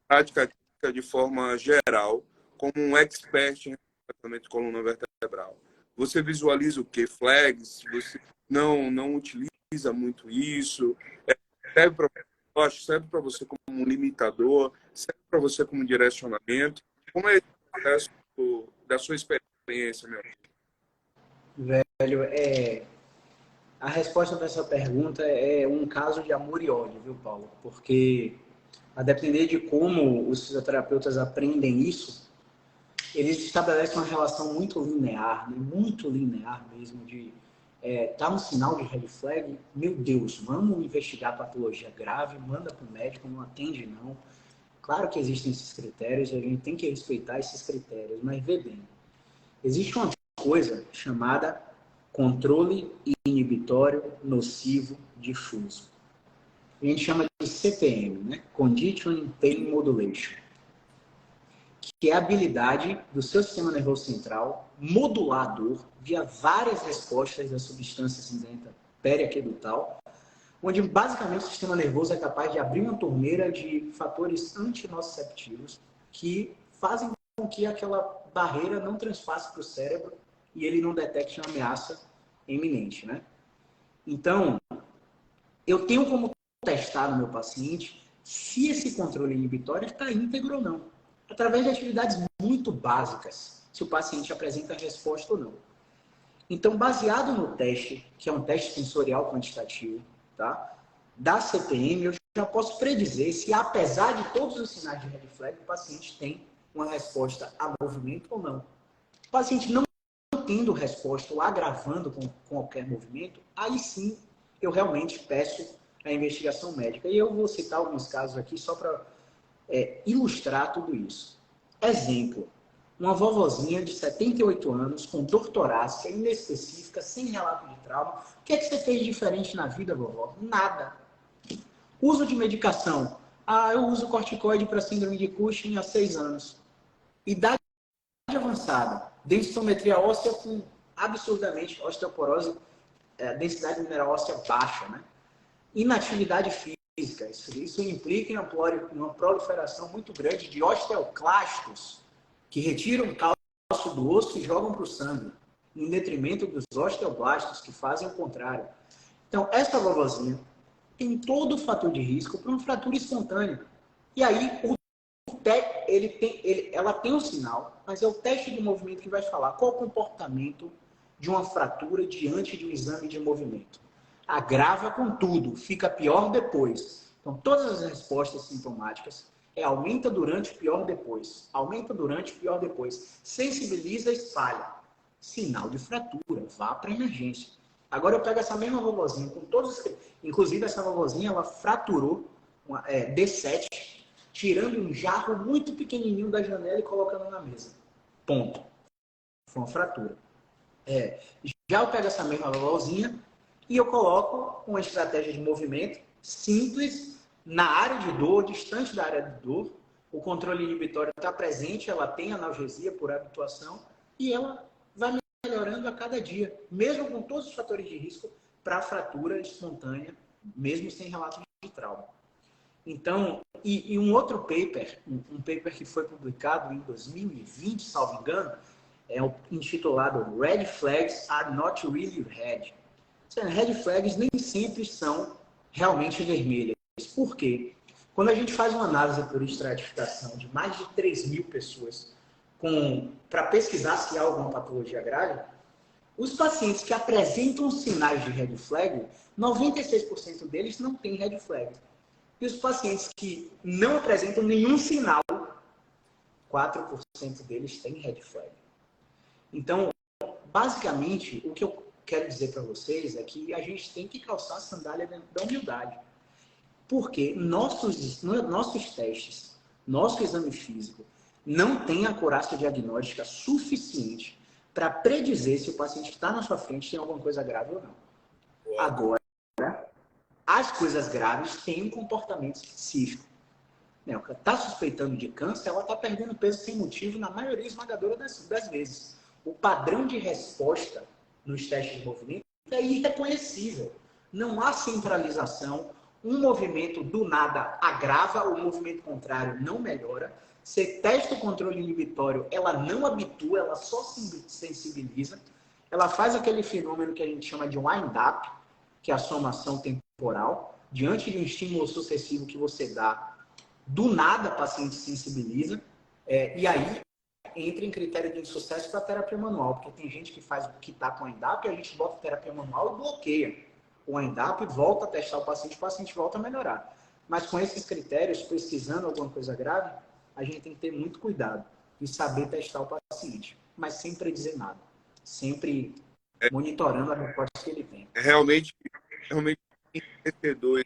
prática clínica de forma geral, como um expert em tratamento de coluna vertebral? Você visualiza o que? Flags? Você não utiliza muito isso? Serve para você como um limitador? Serve para você como direcionamento? Como é esse processo da sua experiência, meu amigo? Velho, a resposta para essa pergunta é um caso de amor e ódio, viu, Paulo? Porque, a depender de como os fisioterapeutas aprendem isso, eles estabelecem uma relação muito linear, né? Muito linear mesmo, de tá um sinal de red flag, meu Deus, vamos investigar a patologia grave, manda para o médico, não atende não. Claro que existem esses critérios, a gente tem que respeitar esses critérios, mas vê bem, existe uma coisa chamada controle inibitório nocivo difuso. A gente chama de CPM, né? Conditioning Pain Modulation, que é a habilidade do seu sistema nervoso central modular a dor via várias respostas da substância cinzenta periaquedutal, onde basicamente o sistema nervoso é capaz de abrir uma torneira de fatores antinociceptivos que fazem com que aquela barreira não transpasse para o cérebro e ele não detecte uma ameaça iminente, né? Então, eu tenho como testar no meu paciente se esse controle inibitório está íntegro ou não, através de atividades muito básicas, se o paciente apresenta resposta ou não. Então, baseado no teste, que é um teste sensorial quantitativo, tá? Da CPM, eu já posso predizer se, apesar de todos os sinais de red flag, o paciente tem uma resposta a movimento ou não. O paciente não tendo resposta ou agravando com qualquer movimento, aí sim eu realmente peço a investigação médica. E eu vou citar alguns casos aqui só para ilustrar tudo isso. Exemplo, uma vovozinha de 78 anos com dor torácica inespecífica, sem relato de trauma. O que é que você fez diferente na vida, vovó? Nada. Uso de medicação. Eu uso corticoide para síndrome de Cushing há 6 anos. Idade avançada. Densitometria óssea com absurdamente osteoporose, densidade mineral óssea baixa, né? Inatividade física. Isso implica em uma proliferação muito grande de osteoclastos que retiram cálcio do osso e jogam para o sangue, em detrimento dos osteoblastos, que fazem o contrário. Então, essa vovozinha tem todo o fator de risco para uma fratura espontânea. E aí, ela tem um sinal, mas é o teste de movimento que vai falar qual o comportamento de uma fratura diante de um exame de movimento. Agrava com tudo, fica pior depois. Então, todas as respostas sintomáticas aumenta durante, pior depois. Aumenta durante, pior depois. Sensibiliza, espalha. Sinal de fratura, vá para emergência. Agora eu pego essa mesma vovozinha, com todos os... Inclusive, essa vovozinha, ela fraturou D7, tirando um jarro muito pequenininho da janela e colocando na mesa. Ponto. Foi uma fratura. Já eu pego essa mesma vovozinha e eu coloco uma estratégia de movimento simples, na área de dor, distante da área de dor. O controle inibitório está presente, ela tem analgesia por habituação e ela vai melhorando a cada dia, mesmo com todos os fatores de risco para fratura espontânea, mesmo sem relato de trauma. Então, e um outro paper, um paper que foi publicado em 2020, salvo engano, intitulado Red Flags Are Not Really Red. Red flags nem sempre são realmente vermelhas. Por quê? Quando a gente faz uma análise por estratificação de mais de 3.000 pessoas para pesquisar se há alguma patologia grave, os pacientes que apresentam sinais de red flag, 96% deles não têm red flag. E os pacientes que não apresentam nenhum sinal, 4% deles têm red flag. Então, basicamente, o que eu quero dizer para vocês é que a gente tem que calçar a sandália da humildade. Porque nossos testes, nosso exame físico, não tem acurácia diagnóstica suficiente para predizer se o paciente que está na sua frente tem alguma coisa grave ou não. Agora, as coisas graves têm um comportamento específico. Está suspeitando de câncer, ela está perdendo peso sem motivo na maioria esmagadora das vezes. O padrão de resposta nos testes de movimento é irreconhecível. Não há centralização. Um movimento do nada agrava, o movimento contrário não melhora. Você testa o controle inibitório, ela não habitua, ela só sensibiliza. Ela faz aquele fenômeno que a gente chama de wind-up, que é a somação temporal. Diante de um estímulo sucessivo que você dá, do nada o paciente sensibiliza. E aí entra em critério de insucesso para a terapia manual, porque tem gente que está com wind-up e a gente bota a terapia manual e bloqueia o wind-up, volta a testar o paciente volta a melhorar. Mas com esses critérios, pesquisando alguma coisa grave, a gente tem que ter muito cuidado e saber testar o paciente, mas sem predizer nada. Sempre monitorando a resposta que ele tem. Realmente enriquecedor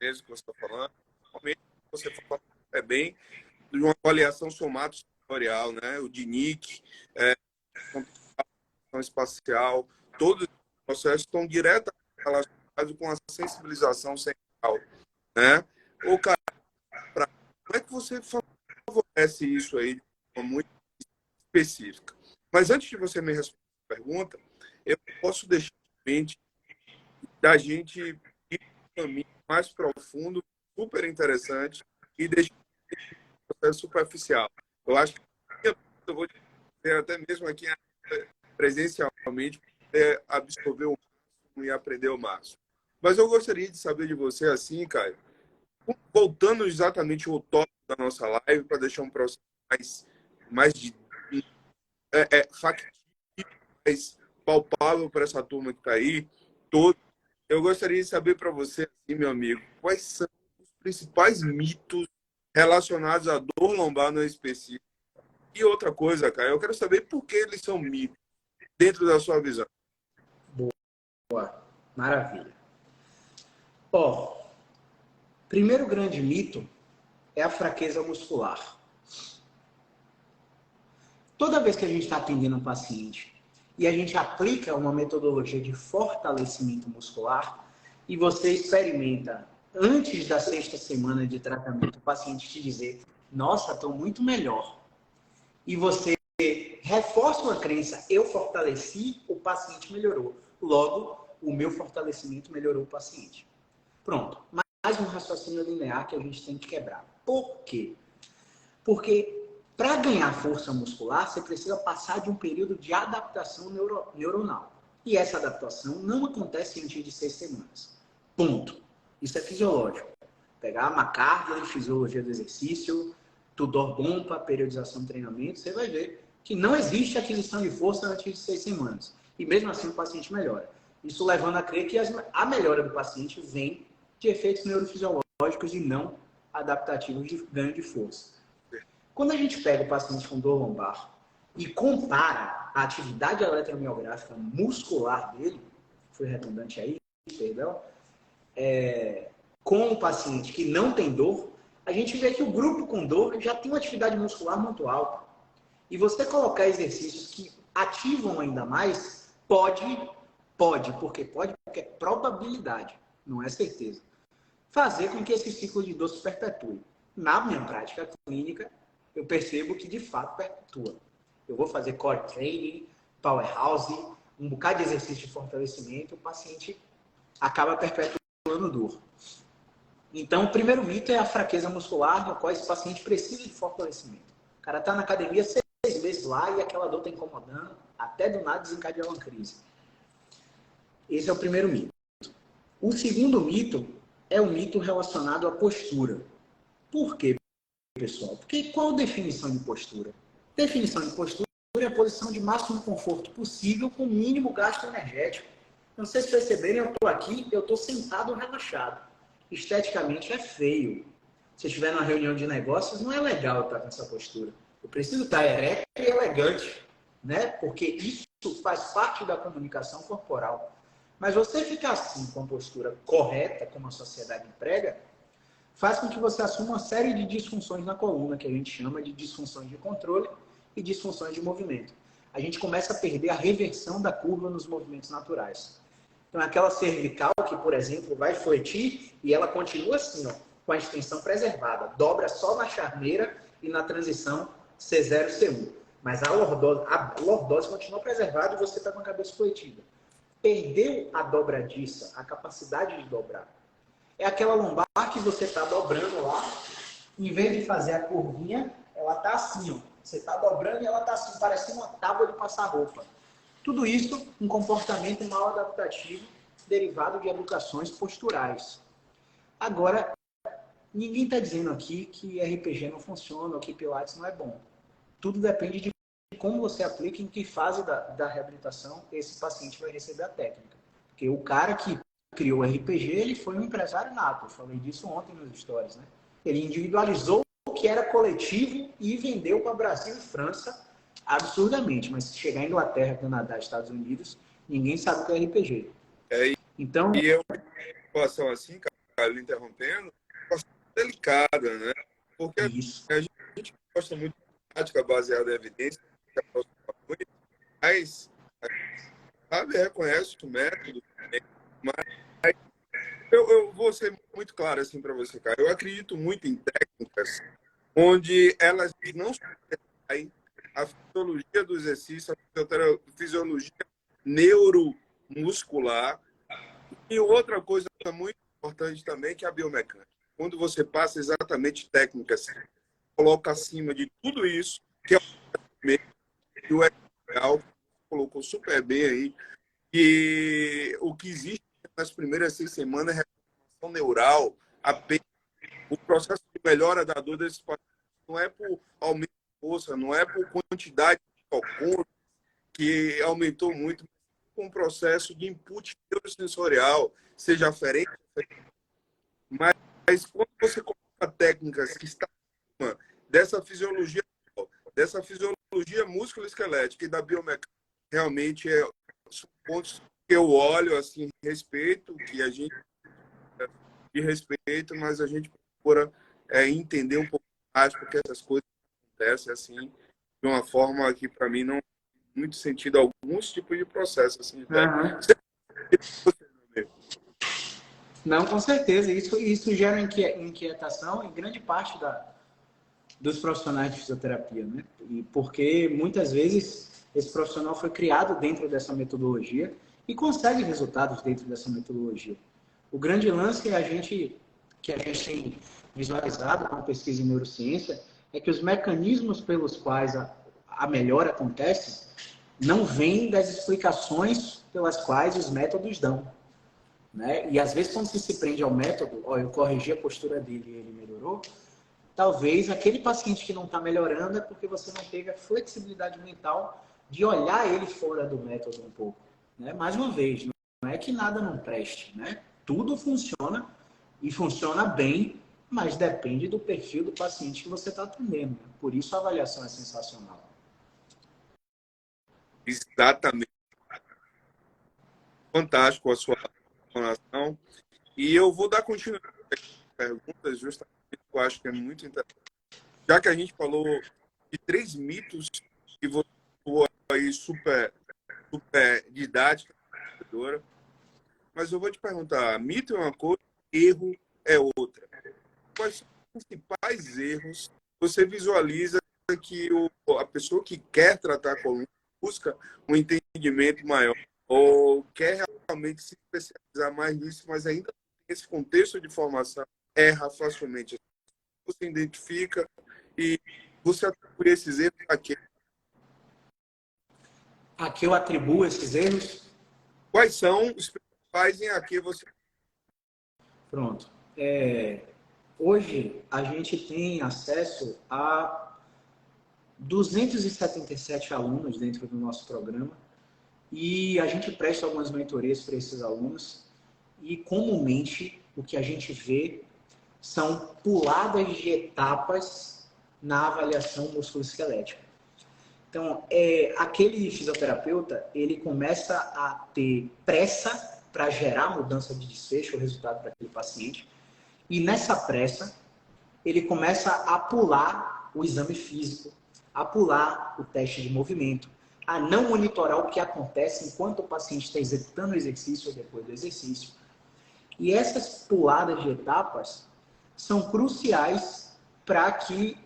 esse que você está falando. Realmente você falou bem de uma avaliação somatosensorial, né? O DINIC, a espacial, todos os processos estão diretamente relacionados com a sensibilização central, né? Ô, cara, como é que você favorece isso aí de forma muito específica? Mas antes de você me responder a pergunta, eu posso deixar em mente da gente ir um caminho mais profundo, super interessante, e deixar um processo superficial. Eu acho que eu vou dizer até mesmo aqui presencialmente, absorver o máximo e aprender o máximo. Mas eu gostaria de saber de você assim, Caio, voltando exatamente ao tópico da nossa live, para deixar um processo mais factível, mais palpável para essa turma que está aí, todo. Eu gostaria de saber para você, assim, meu amigo, quais são os principais mitos relacionados à dor lombar no específico. E outra coisa, Caio, eu quero saber por que eles são mitos dentro da sua visão. Boa, maravilha. Primeiro grande mito é a fraqueza muscular. Toda vez que a gente está atendendo um paciente e a gente aplica uma metodologia de fortalecimento muscular e você experimenta, antes da 6ª semana de tratamento, o paciente te dizer: nossa, estou muito melhor. E você reforça uma crença: eu fortaleci, o paciente melhorou. Logo, o meu fortalecimento melhorou o paciente. Pronto. Mais um raciocínio linear que a gente tem que quebrar. Por quê? Porque Para ganhar força muscular, você precisa passar de um período de adaptação neuronal. E essa adaptação não acontece antes de 6 semanas. Ponto. Isso é fisiológico. Pegar uma carga de fisiologia do exercício, Tudor Bompa, periodização de treinamento, você vai ver que não existe aquisição de força antes de 6 semanas. E mesmo assim o paciente melhora. Isso levando a crer que a melhora do paciente vem de efeitos neurofisiológicos e não adaptativos de ganho de força. Quando a gente pega o paciente com dor lombar e compara a atividade eletromiográfica muscular dele, foi redundante aí, perdão, com o paciente que não tem dor, a gente vê que o grupo com dor já tem uma atividade muscular muito alta. E você colocar exercícios que ativam ainda mais, pode, porque é probabilidade, não é certeza, fazer com que esse ciclo de dor se perpetue. Na minha prática clínica, eu percebo que de fato perpetua. Eu vou fazer core training, powerhouse, um bocado de exercício de fortalecimento, o paciente acaba perpetuando dor. Então, o primeiro mito é a fraqueza muscular, no qual esse paciente precisa de fortalecimento. O cara está na academia 6 meses lá e aquela dor está incomodando, até do nada desencadear uma crise. Esse é o primeiro mito. O segundo mito é o mito relacionado à postura. Por quê, pessoal? Porque qual a definição de postura? Definição de postura é a posição de máximo conforto possível com mínimo gasto energético. Não sei se perceberem, eu estou aqui, eu estou sentado relaxado. Esteticamente é feio. Se eu estiver numa reunião de negócios, não é legal estar nessa postura. Eu preciso estar ereto e elegante, né? Porque isso faz parte da comunicação corporal. Mas você ficar assim, com a postura correta, como a sociedade emprega, faz com que você assuma uma série de disfunções na coluna, que a gente chama de disfunções de controle e disfunções de movimento. A gente começa a perder a reversão da curva nos movimentos naturais. Então, aquela cervical que, por exemplo, vai fletir e ela continua assim, ó, com a extensão preservada. Dobra só na charneira e na transição C0, C1. Mas a lordose continua preservada e você está com a cabeça fletida. Perdeu a dobradiça, a capacidade de dobrar. É aquela lombar que você está dobrando lá, em vez de fazer a curvinha, ela está assim, ó. Você está dobrando e ela está assim, parecendo uma tábua de passar roupa. Tudo isso um comportamento mal adaptativo derivado de educações posturais. Agora, ninguém está dizendo aqui que RPG não funciona ou que Pilates não é bom. Tudo depende de como você aplica, em que fase da reabilitação esse paciente vai receber a técnica. Porque o cara que criou o RPG, ele foi um empresário nato. Eu falei disso ontem nos stories, né? Ele individualizou o que era coletivo e vendeu para Brasil e França absurdamente. Mas se chegar em Inglaterra, Canadá, Estados Unidos, ninguém sabe o que é RPG. Então, e é uma situação assim, cara, interrompendo, uma situação delicada, né? Porque a gente gosta muito de prática baseada em evidência, mas sabe, reconhece o método, mas eu vou ser muito claro assim para você, cara. Eu acredito muito em técnicas onde elas não saem a fisiologia do exercício, a fisiologia neuromuscular e outra coisa muito importante também que é a biomecânica. Quando você passa exatamente técnicas, coloca acima de tudo isso, que é o real colocou super bem aí, que o que existe nas primeiras 6 semanas é reconstrução neural, apenas o processo de melhora da dor desse paciente não é por aumento de força, não é por quantidade de hormônios que aumentou muito, mas com um processo de input neurosensorial, seja aferente, mas quando você coloca técnicas que estão acima dessa fisiologia músculo-esquelética e da biomecânica, realmente são pontos que eu olho, assim, respeito, que a gente de respeito, mas a gente procura entender um pouco mais porque essas coisas acontecem, assim, de uma forma que, para mim, não faz muito sentido alguns tipos de processo, assim, Não, com certeza. Isso gera inquietação em grande parte dos profissionais de fisioterapia, né? E porque muitas vezes esse profissional foi criado dentro dessa metodologia e consegue resultados dentro dessa metodologia. O grande lance que a gente tem visualizado com a pesquisa em neurociência é que os mecanismos pelos quais a melhora acontece não vêm das explicações pelas quais os métodos dão. Né? E às vezes, quando se prende ao método, ó, eu corrigi a postura dele e ele melhorou, talvez aquele paciente que não está melhorando é porque você não teve a flexibilidade mental de olhar ele fora do método um pouco. Né? Mais uma vez, não é que nada não preste. Né? Tudo funciona e funciona bem, mas depende do perfil do paciente que você está atendendo. Né? Por isso a avaliação é sensacional. Exatamente. Fantástico a sua explanação. E eu vou dar continuidade às perguntas, justamente porque eu acho que é muito interessante. Já que a gente falou de 3 mitos que você falou aí super didática, mas eu vou te perguntar, mito é uma coisa, erro é outra. Quais são os principais erros que você visualiza que a pessoa que quer tratar a coluna busca um entendimento maior ou quer realmente se especializar mais nisso, mas ainda tem esse contexto de formação, erra facilmente? Você identifica e você atribui esses erros a quê? A que eu atribuo esses erros? Quais são os principais em a que você... Pronto. Hoje, a gente tem acesso a 277 alunos dentro do nosso programa e a gente presta algumas mentorias para esses alunos e, comumente, o que a gente vê são puladas de etapas na avaliação musculoesquelética. Então, aquele fisioterapeuta, ele começa a ter pressa para gerar mudança de desfecho, o resultado para aquele paciente, e nessa pressa, ele começa a pular o exame físico, a pular o teste de movimento, a não monitorar o que acontece enquanto o paciente está executando o exercício ou depois do exercício. E essas puladas de etapas são cruciais para que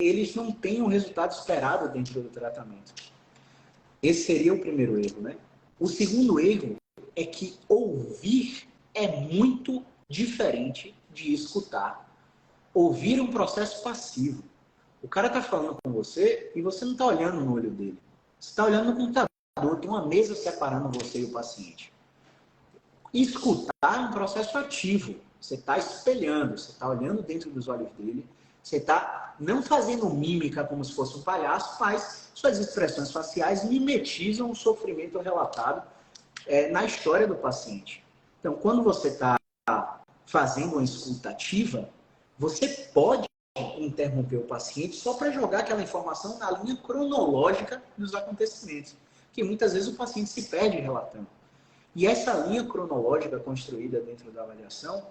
eles não tenham o resultado esperado dentro do tratamento. Esse seria o primeiro erro, né? O segundo erro é que ouvir é muito diferente de escutar. Ouvir é um processo passivo. O cara está falando com você e você não está olhando no olho dele. Você está olhando no computador, tem uma mesa separando você e o paciente. Escutar é um processo ativo. Você está espelhando, você está olhando dentro dos olhos dele, você está não fazendo mímica como se fosse um palhaço, mas suas expressões faciais mimetizam o sofrimento relatado na história do paciente. Então, quando você está fazendo uma escuta ativa, você pode interromper o paciente só para jogar aquela informação na linha cronológica dos acontecimentos, que muitas vezes o paciente se perde relatando. E essa linha cronológica construída dentro da avaliação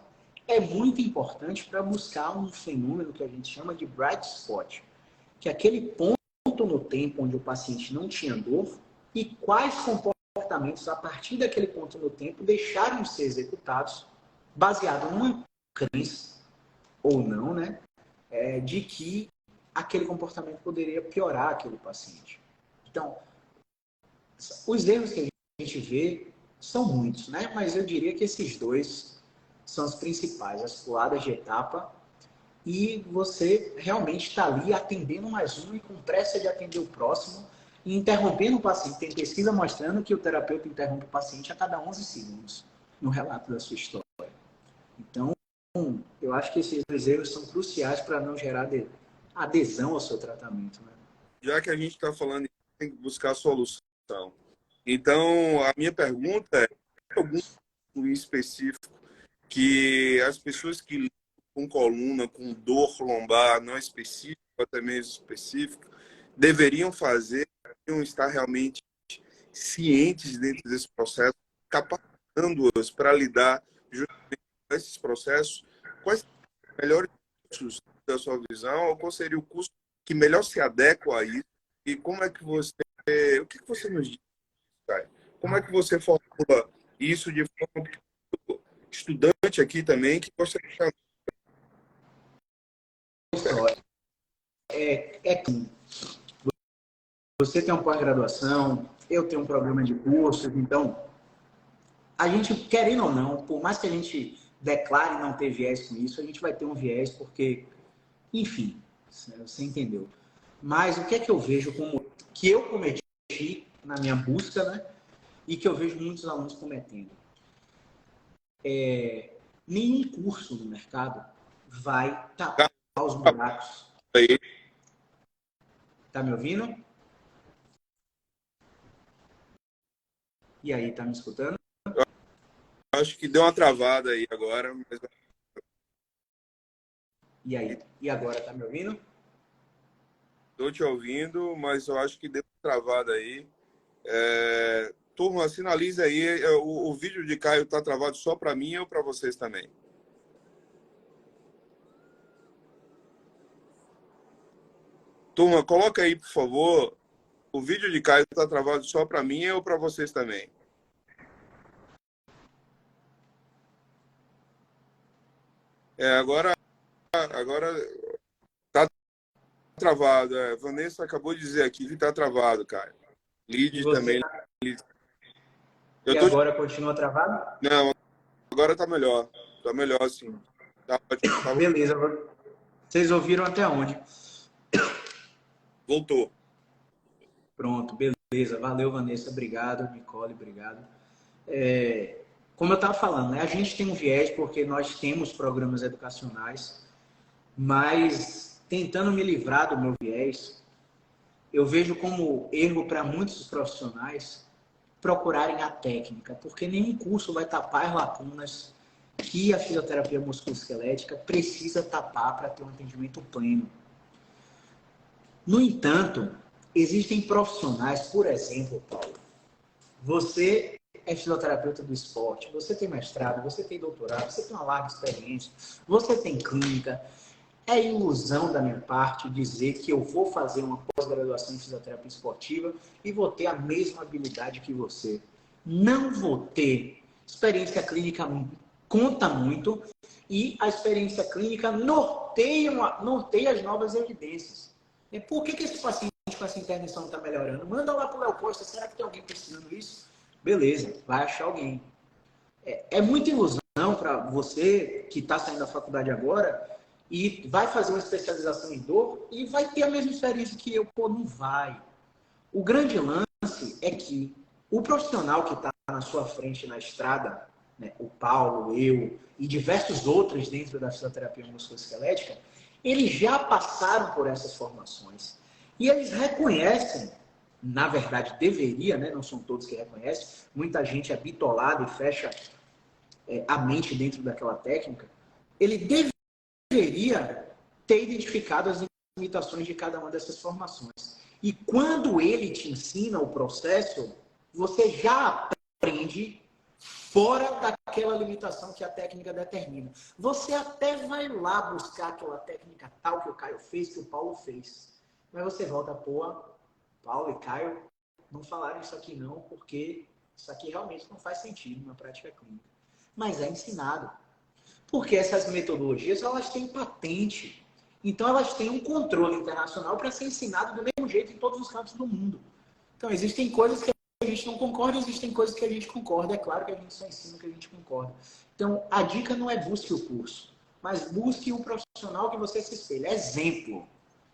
é muito importante para buscar um fenômeno que a gente chama de bright spot, que é aquele ponto no tempo onde o paciente não tinha dor e quais comportamentos, a partir daquele ponto no tempo, deixaram de ser executados, baseado numa crença ou não, né, de que aquele comportamento poderia piorar aquele paciente. Então, os erros que a gente vê são muitos, né? Mas eu diria que esses dois são os principais, as puladas de etapa e você realmente está ali atendendo mais um e com pressa de atender o próximo e interrompendo o paciente. Tem pesquisa mostrando que o terapeuta interrompe o paciente a cada 11 segundos no relato da sua história. Então, eu acho que esses dois erros são cruciais para não gerar adesão ao seu tratamento. Né? Já que a gente está falando, tem que buscar solução. Então, a minha pergunta é: algum em específico que as pessoas que lidam com coluna, com dor lombar não específica, até mesmo específica, deveriam fazer, deveriam estar realmente cientes dentro desse processo, capacitando-as para lidar justamente com esses processos? Quais são os melhores cursos da sua visão, ou qual seria o curso que melhor se adequa a isso? E como é que você... O que você nos diz, Caio? Como é que você formula isso de forma estudante aqui também, que gosta de chamar? Você tem uma pós-graduação, eu tenho um programa de cursos, então a gente, querendo ou não, por mais que a gente declare não ter viés com isso, a gente vai ter um viés porque, enfim, Você entendeu. Mas o que é que eu vejo como que eu cometi na minha busca, né? E que eu vejo muitos alunos cometendo. Nenhum curso no mercado vai tapar os buracos. Aí, Tá me ouvindo? E aí, tá me escutando? acho que deu uma travada aí agora, mas E aí? E agora, tá me ouvindo? estou te ouvindo, mas eu acho que deu uma travada aí. Turma, sinaliza aí, o vídeo de Caio está travado só para mim ou para vocês também? Turma, coloca aí, por favor, o vídeo de Caio está travado só para mim ou para vocês também? Agora tá travado. Vanessa acabou de dizer aqui que tá travado, cara. E Lid você? também. Eu E tô... agora continua travado? Não, agora tá melhor. Tá melhor, sim. Tá ótimo. Beleza. Vocês ouviram até onde? Voltou. Pronto, beleza. Valeu, Vanessa. Obrigado. Nicole, obrigado. Como eu estava falando, né? A gente tem um viés porque nós temos programas educacionais, mas tentando me livrar do meu viés, eu vejo como erro para muitos profissionais procurarem a técnica, porque nenhum curso vai tapar as lacunas que a fisioterapia musculoesquelética precisa tapar para ter um atendimento pleno. No entanto, existem profissionais, por exemplo, Paulo, você é fisioterapeuta do esporte, você tem mestrado, você tem doutorado, você tem uma larga experiência, você tem clínica. É ilusão da minha parte dizer que eu vou fazer uma pós-graduação em fisioterapia esportiva e vou ter a mesma habilidade que você. Não vou ter. Experiência clínica conta muito e a experiência clínica norteia as novas evidências. E por que esse paciente com essa intervenção não está melhorando? Manda lá para o Léo Costa, será que tem alguém precisando disso? Beleza, vai achar alguém. É muita ilusão para você que está saindo da faculdade agora e vai fazer uma especialização em dor e vai ter a mesma experiência que eu. Pô, não vai. O grande lance é que o profissional que está na sua frente na estrada, né, o Paulo, eu e diversos outros dentro da fisioterapia musculoesquelética, eles já passaram por essas formações. E eles reconhecem, na verdade deveria, né, não são todos que reconhecem, muita gente é bitolada e fecha a mente dentro daquela técnica, ele deveria ter identificado as limitações de cada uma dessas formações. E quando ele te ensina o processo, você já aprende fora daquela limitação que a técnica determina. Você até vai lá buscar aquela técnica tal que o Caio fez, que o Paulo fez. Mas você volta, pô, Paulo e Caio não falaram isso aqui não, porque isso aqui realmente não faz sentido na prática clínica. Mas é ensinado. Porque essas metodologias, elas têm patente. Então, elas têm um controle internacional para ser ensinado do mesmo jeito em todos os cantos do mundo. Então, existem coisas que a gente não concorda, existem coisas que a gente concorda. É claro que a gente só ensina o que a gente concorda. Então, a dica não é busque o curso, mas busque um profissional que você se espelhe. Exemplo.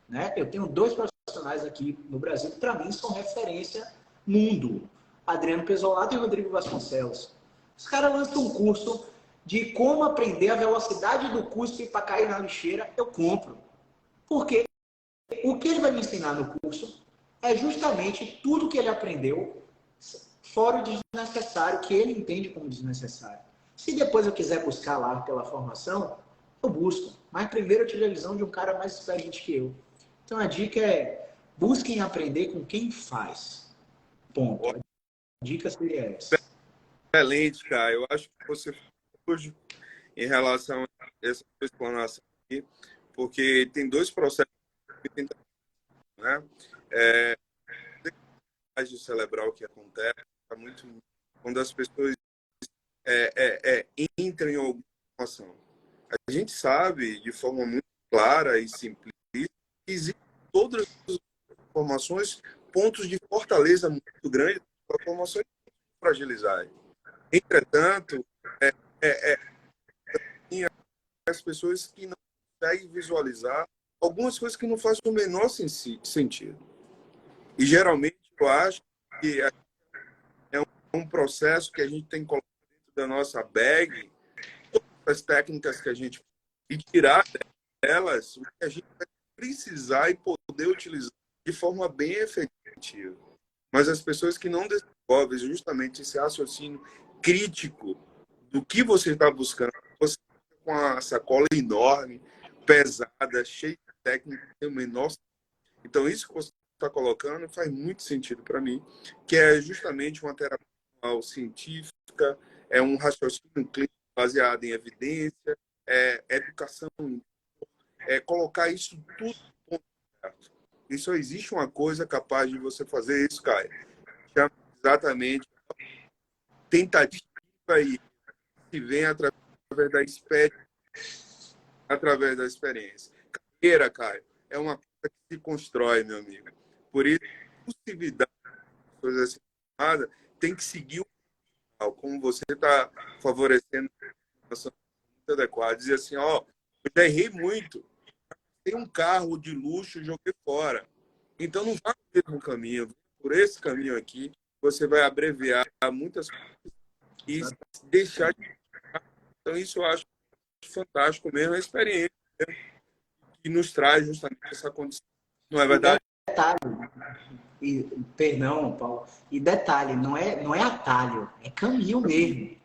Né? Eu tenho 2 profissionais aqui no Brasil que, para mim, são referência mundo. Adriano Pesolato e Rodrigo Vasconcelos. Os caras lançam um curso de como aprender a velocidade do cuspe para cair na lixeira, eu compro. Porque o que ele vai me ensinar no curso é justamente tudo que ele aprendeu fora o desnecessário, que ele entende como desnecessário. Se depois eu quiser buscar lá pela formação, eu busco. Mas primeiro eu tive a visão de um cara mais experiente que eu. Então a dica é busquem aprender com quem faz. Ponto. A dica seria essa. Excelente, cara. Eu acho que você hoje em relação a essa sua explanação aqui, porque tem 2 processos, né? Cerebral que acontece é muito quando as pessoas entram em alguma situação. A gente sabe de forma muito clara e simples que existem todas as informações pontos de fortaleza muito grandes para formações fragilizar. Entretanto, tem as pessoas que não conseguem visualizar algumas coisas que não fazem o menor sentido. E geralmente eu acho que é um processo que a gente tem que colocar dentro da nossa bag, todas as técnicas que a gente e tirar delas o que a gente vai precisar e poder utilizar de forma bem efetiva. Mas as pessoas que não desenvolvem justamente esse raciocínio crítico do que você está buscando, você fica com a sacola enorme, pesada, cheia de técnica, tem o menor. Então, isso que você está colocando faz muito sentido para mim, que é justamente uma terapia científica, é um raciocínio clínico baseado em evidência, é educação, é colocar isso tudo no ponto certo. E só existe uma coisa capaz de você fazer isso, Caio. Chama exatamente tentativa e que vem através da experiência. Carreira, Caio, é uma coisa que se constrói, meu amigo. Por isso, a possibilidade de coisas assim, tem que seguir o canal, como você está favorecendo a situação muito adequada. Dizer assim, ó, eu já errei muito. Tem um carro de luxo, joguei fora. Então, não vá no mesmo caminho. Por esse caminho aqui, você vai abreviar muitas coisas e deixar de... Então, isso eu acho fantástico mesmo, a experiência que nos traz justamente essa condição. Não é E verdade? detalhe, perdão, Paulo, e detalhe, não é atalho, é caminho mesmo.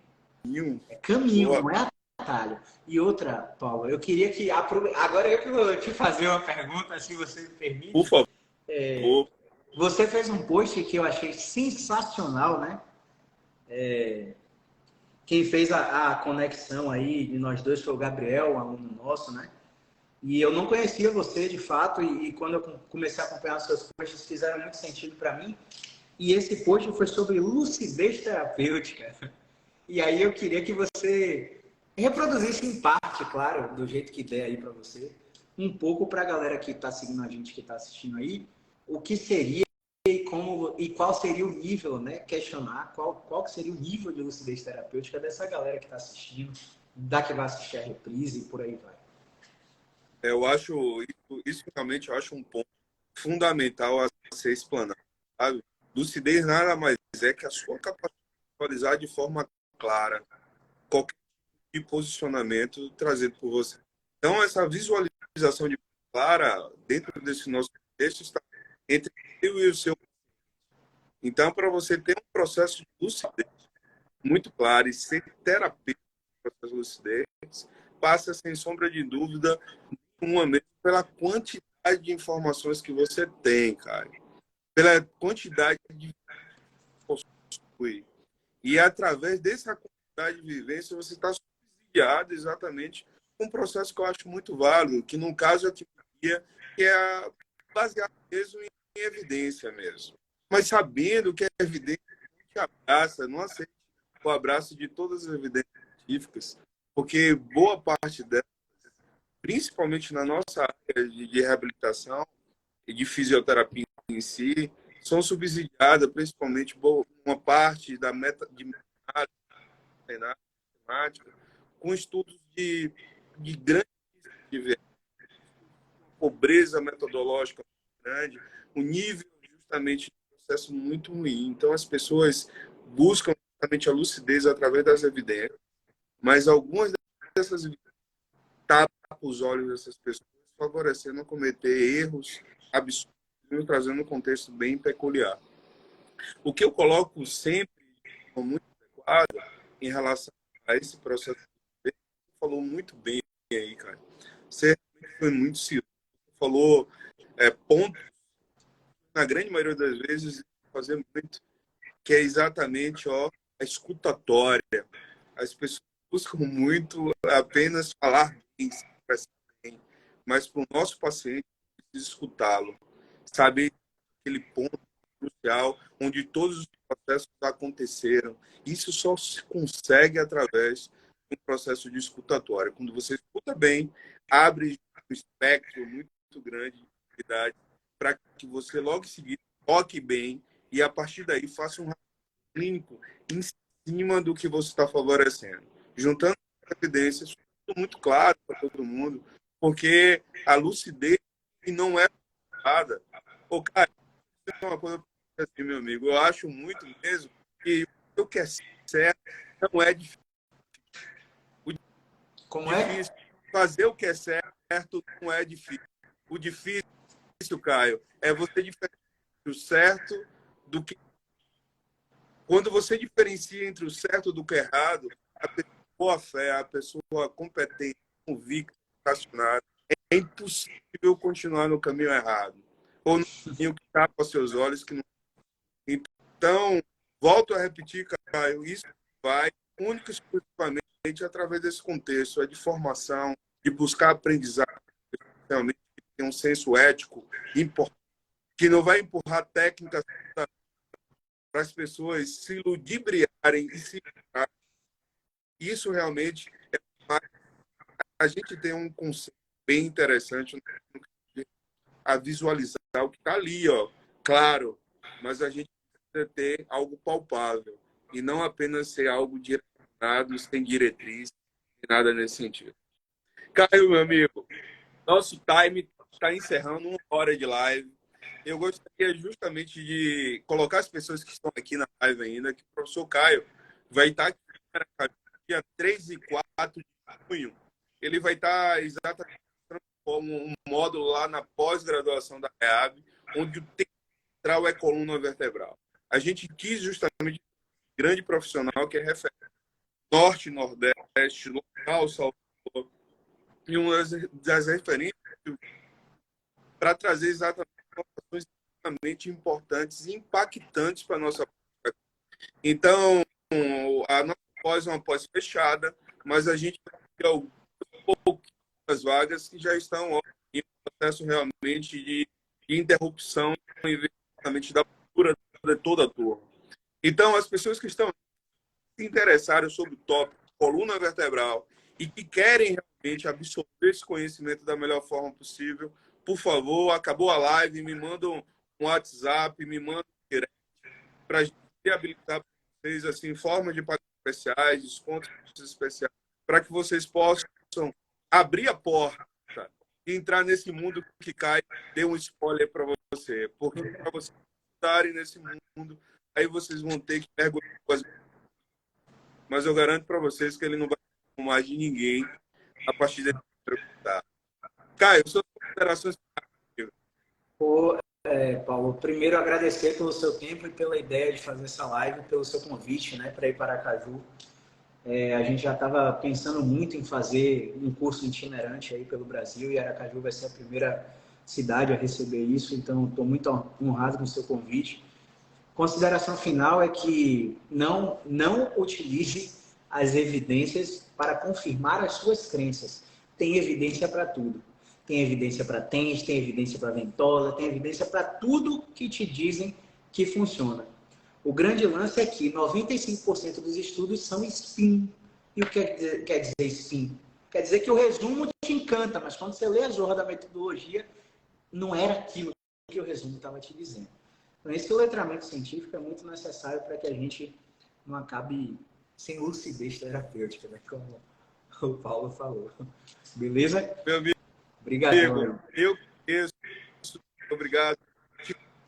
É caminho, Boa. não é atalho. E outra, Paulo, eu queria que... Agora eu que vou te fazer uma pergunta, se você me Por permite. favor. Você fez um post que eu achei sensacional, né? Quem fez a conexão aí de nós dois foi o Gabriel, um aluno nosso, né? E eu não conhecia você de fato, e quando eu comecei a acompanhar os seus posts, fizeram muito sentido para mim. E esse post foi sobre lucidez terapêutica. E aí eu queria que você reproduzisse em parte, claro, do jeito que der aí para você, um pouco para a galera que está seguindo a gente, que está assistindo aí, o que seria e qual seria o nível, né? Questionar qual que seria o nível de lucidez terapêutica dessa galera que está assistindo, da que vai assistir a reprise e por aí vai. Eu acho isso realmente eu acho um ponto fundamental a ser explanado, sabe? Lucidez nada mais é que a sua capacidade de visualizar de forma clara qualquer tipo de posicionamento trazido por você. Então, essa visualização de forma clara dentro desse nosso texto está entre eu e o seu. Então, para você ter um processo de lucidez muito claro e ser terapêutico para essa lucidez, passa sem sombra de dúvida uma mesmo pela quantidade de informações que você tem, cara. Pela quantidade de possui. E através dessa quantidade de vivência, você está subsidiado exatamente com um processo que eu acho muito válido, que no caso é a teoria, que é baseado mesmo em evidência mesmo. Mas sabendo que a evidência não te abraça, não aceita o abraço de todas as evidências científicas, porque boa parte delas, principalmente na nossa área de reabilitação e de fisioterapia em si, são subsidiadas, principalmente uma parte da matemática, com estudos de grande pobreza metodológica grande, o nível justamente de processo muito ruim. Então, as pessoas buscam justamente a lucidez através das evidências, mas algumas dessas evidências tapam os olhos dessas pessoas, favorecendo a cometer erros absurdos, trazendo um contexto bem peculiar. O que eu coloco sempre como muito adequado em relação a esse processo, você falou muito bem aí, cara. Você foi muito cirúrgico, falou pontos, na grande maioria das vezes, fazer muito, que é exatamente a escutatória. As pessoas buscam muito apenas falar bem, se expressar bem, mas para o nosso paciente, precisa escutá-lo, saber aquele ponto crucial onde todos os processos aconteceram. Isso só se consegue através de um processo de escutatória. Quando você escuta bem, abre um espectro muito grande de atividade para que você logo em seguida toque bem e a partir daí faça um clínico em cima do que você está favorecendo. Juntando evidências, muito claro para todo mundo, porque a lucidez e não é nada. Ô, cara, é uma coisa assim, meu amigo, eu acho muito mesmo que o que é certo não é difícil. O Como é? difícil, fazer o que é certo não é difícil. O difícil, Caio, é você diferenciar o certo do que. Quando você diferencia entre o certo do que é errado, a pessoa boa fé, a pessoa competente, convicta, apaixonada, é impossível continuar no caminho errado. Ou no caminho que tapa aos seus olhos. Que não... Então, volto a repetir, Caio, isso vai única e exclusivamente através desse contexto, é de formação, de buscar aprendizado, realmente tem um senso ético importante, que não vai empurrar técnicas para as pessoas se ludibriarem e se. Isso realmente é. A gente tem um conceito bem interessante a visualizar o que está ali, ó, claro, mas a gente precisa ter algo palpável e não apenas ser algo direcionado, sem diretriz, nada nesse sentido. Caio, meu amigo, nosso time está encerrando 1 hora de live. Eu gostaria justamente de colocar as pessoas que estão aqui na live ainda, que o professor Caio vai estar aqui dia 3 e 4 de junho. Ele vai estar exatamente como um módulo lá na pós-graduação da REAB, onde o tema central é coluna vertebral. A gente quis justamente um grande profissional que é referente norte, nordeste, local, Salvador, e uma das referências para trazer exatamente informações extremamente importantes e impactantes para a nossa. Então, a nossa pós é uma pós fechada, mas a gente vai ter poucas vagas que já estão em processo realmente de interrupção e da cultura de toda a turma. Então, as pessoas que estão se interessarem sobre o tópico coluna vertebral e que querem realmente absorver esse conhecimento da melhor forma possível, por favor, acabou a live, me mandam um WhatsApp, me mandam um direct para a gente habilitar para vocês assim, formas de pagamentos especiais, descontos especiais, para que vocês possam abrir a porta e entrar nesse mundo que cai, dê um spoiler para você. Porque para vocês estarem nesse mundo, aí vocês vão ter que mergulhar. Mas eu garanto para vocês que ele não vai mais de ninguém a partir desse perguntar. Caio, suas considerações. Paulo, primeiro agradecer pelo seu tempo e pela ideia de fazer essa live, pelo seu convite, né, para ir para Aracaju. A gente já estava pensando muito em fazer um curso itinerante aí pelo Brasil e Aracaju vai ser a primeira cidade a receber isso, então estou muito honrado com o seu convite. Consideração final é que não utilize as evidências para confirmar as suas crenças. Tem evidência para tudo. Tem evidência para TENS, tem evidência para ventosa, tem evidência para tudo que te dizem que funciona. O grande lance é que 95% dos estudos são spin. E o que quer dizer spin? Quer dizer que o resumo te encanta, mas quando você lê a zorra da metodologia, não era aquilo que o resumo estava te dizendo. Então, esse letramento científico é muito necessário para que a gente não acabe sem lucidez terapêutica, né? Como o Paulo falou. Beleza? Meu amigo, Obrigadão. eu conheço, obrigado.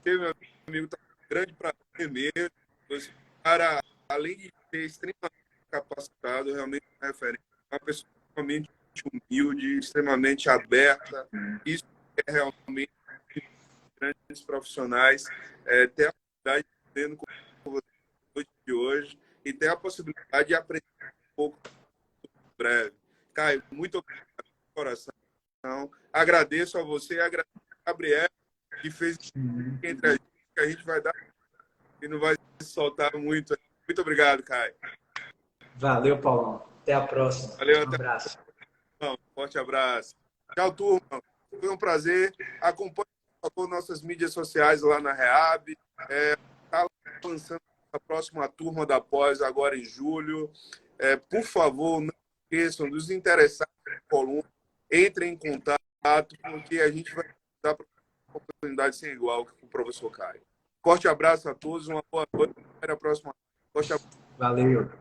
Meu amigo, está um grande prazer mesmo. Você, cara, além de ser extremamente capacitado, realmente é referente, uma pessoa extremamente humilde, extremamente aberta. Isso é realmente grandes profissionais ter a possibilidade de aprender com você de hoje e ter a possibilidade de aprender um pouco breve. Caio, muito obrigado pelo coração. Agradeço a você, agradeço a Gabriel, que fez entre a gente, que a gente vai dar e não vai se soltar muito. Muito obrigado, Caio. Valeu, Paulão. Até a próxima. Valeu, Um abraço. Um forte abraço. Tchau, turma. Foi um prazer. Acompanhe nossas mídias sociais lá na REAB. Está lançando a próxima turma da pós agora em julho. Por favor, não esqueçam dos interessados em coluna. Entrem em contato, porque a gente vai dar uma oportunidade sem igual com o professor Caio. Forte abraço a todos, uma boa noite. Até a próxima. Valeu.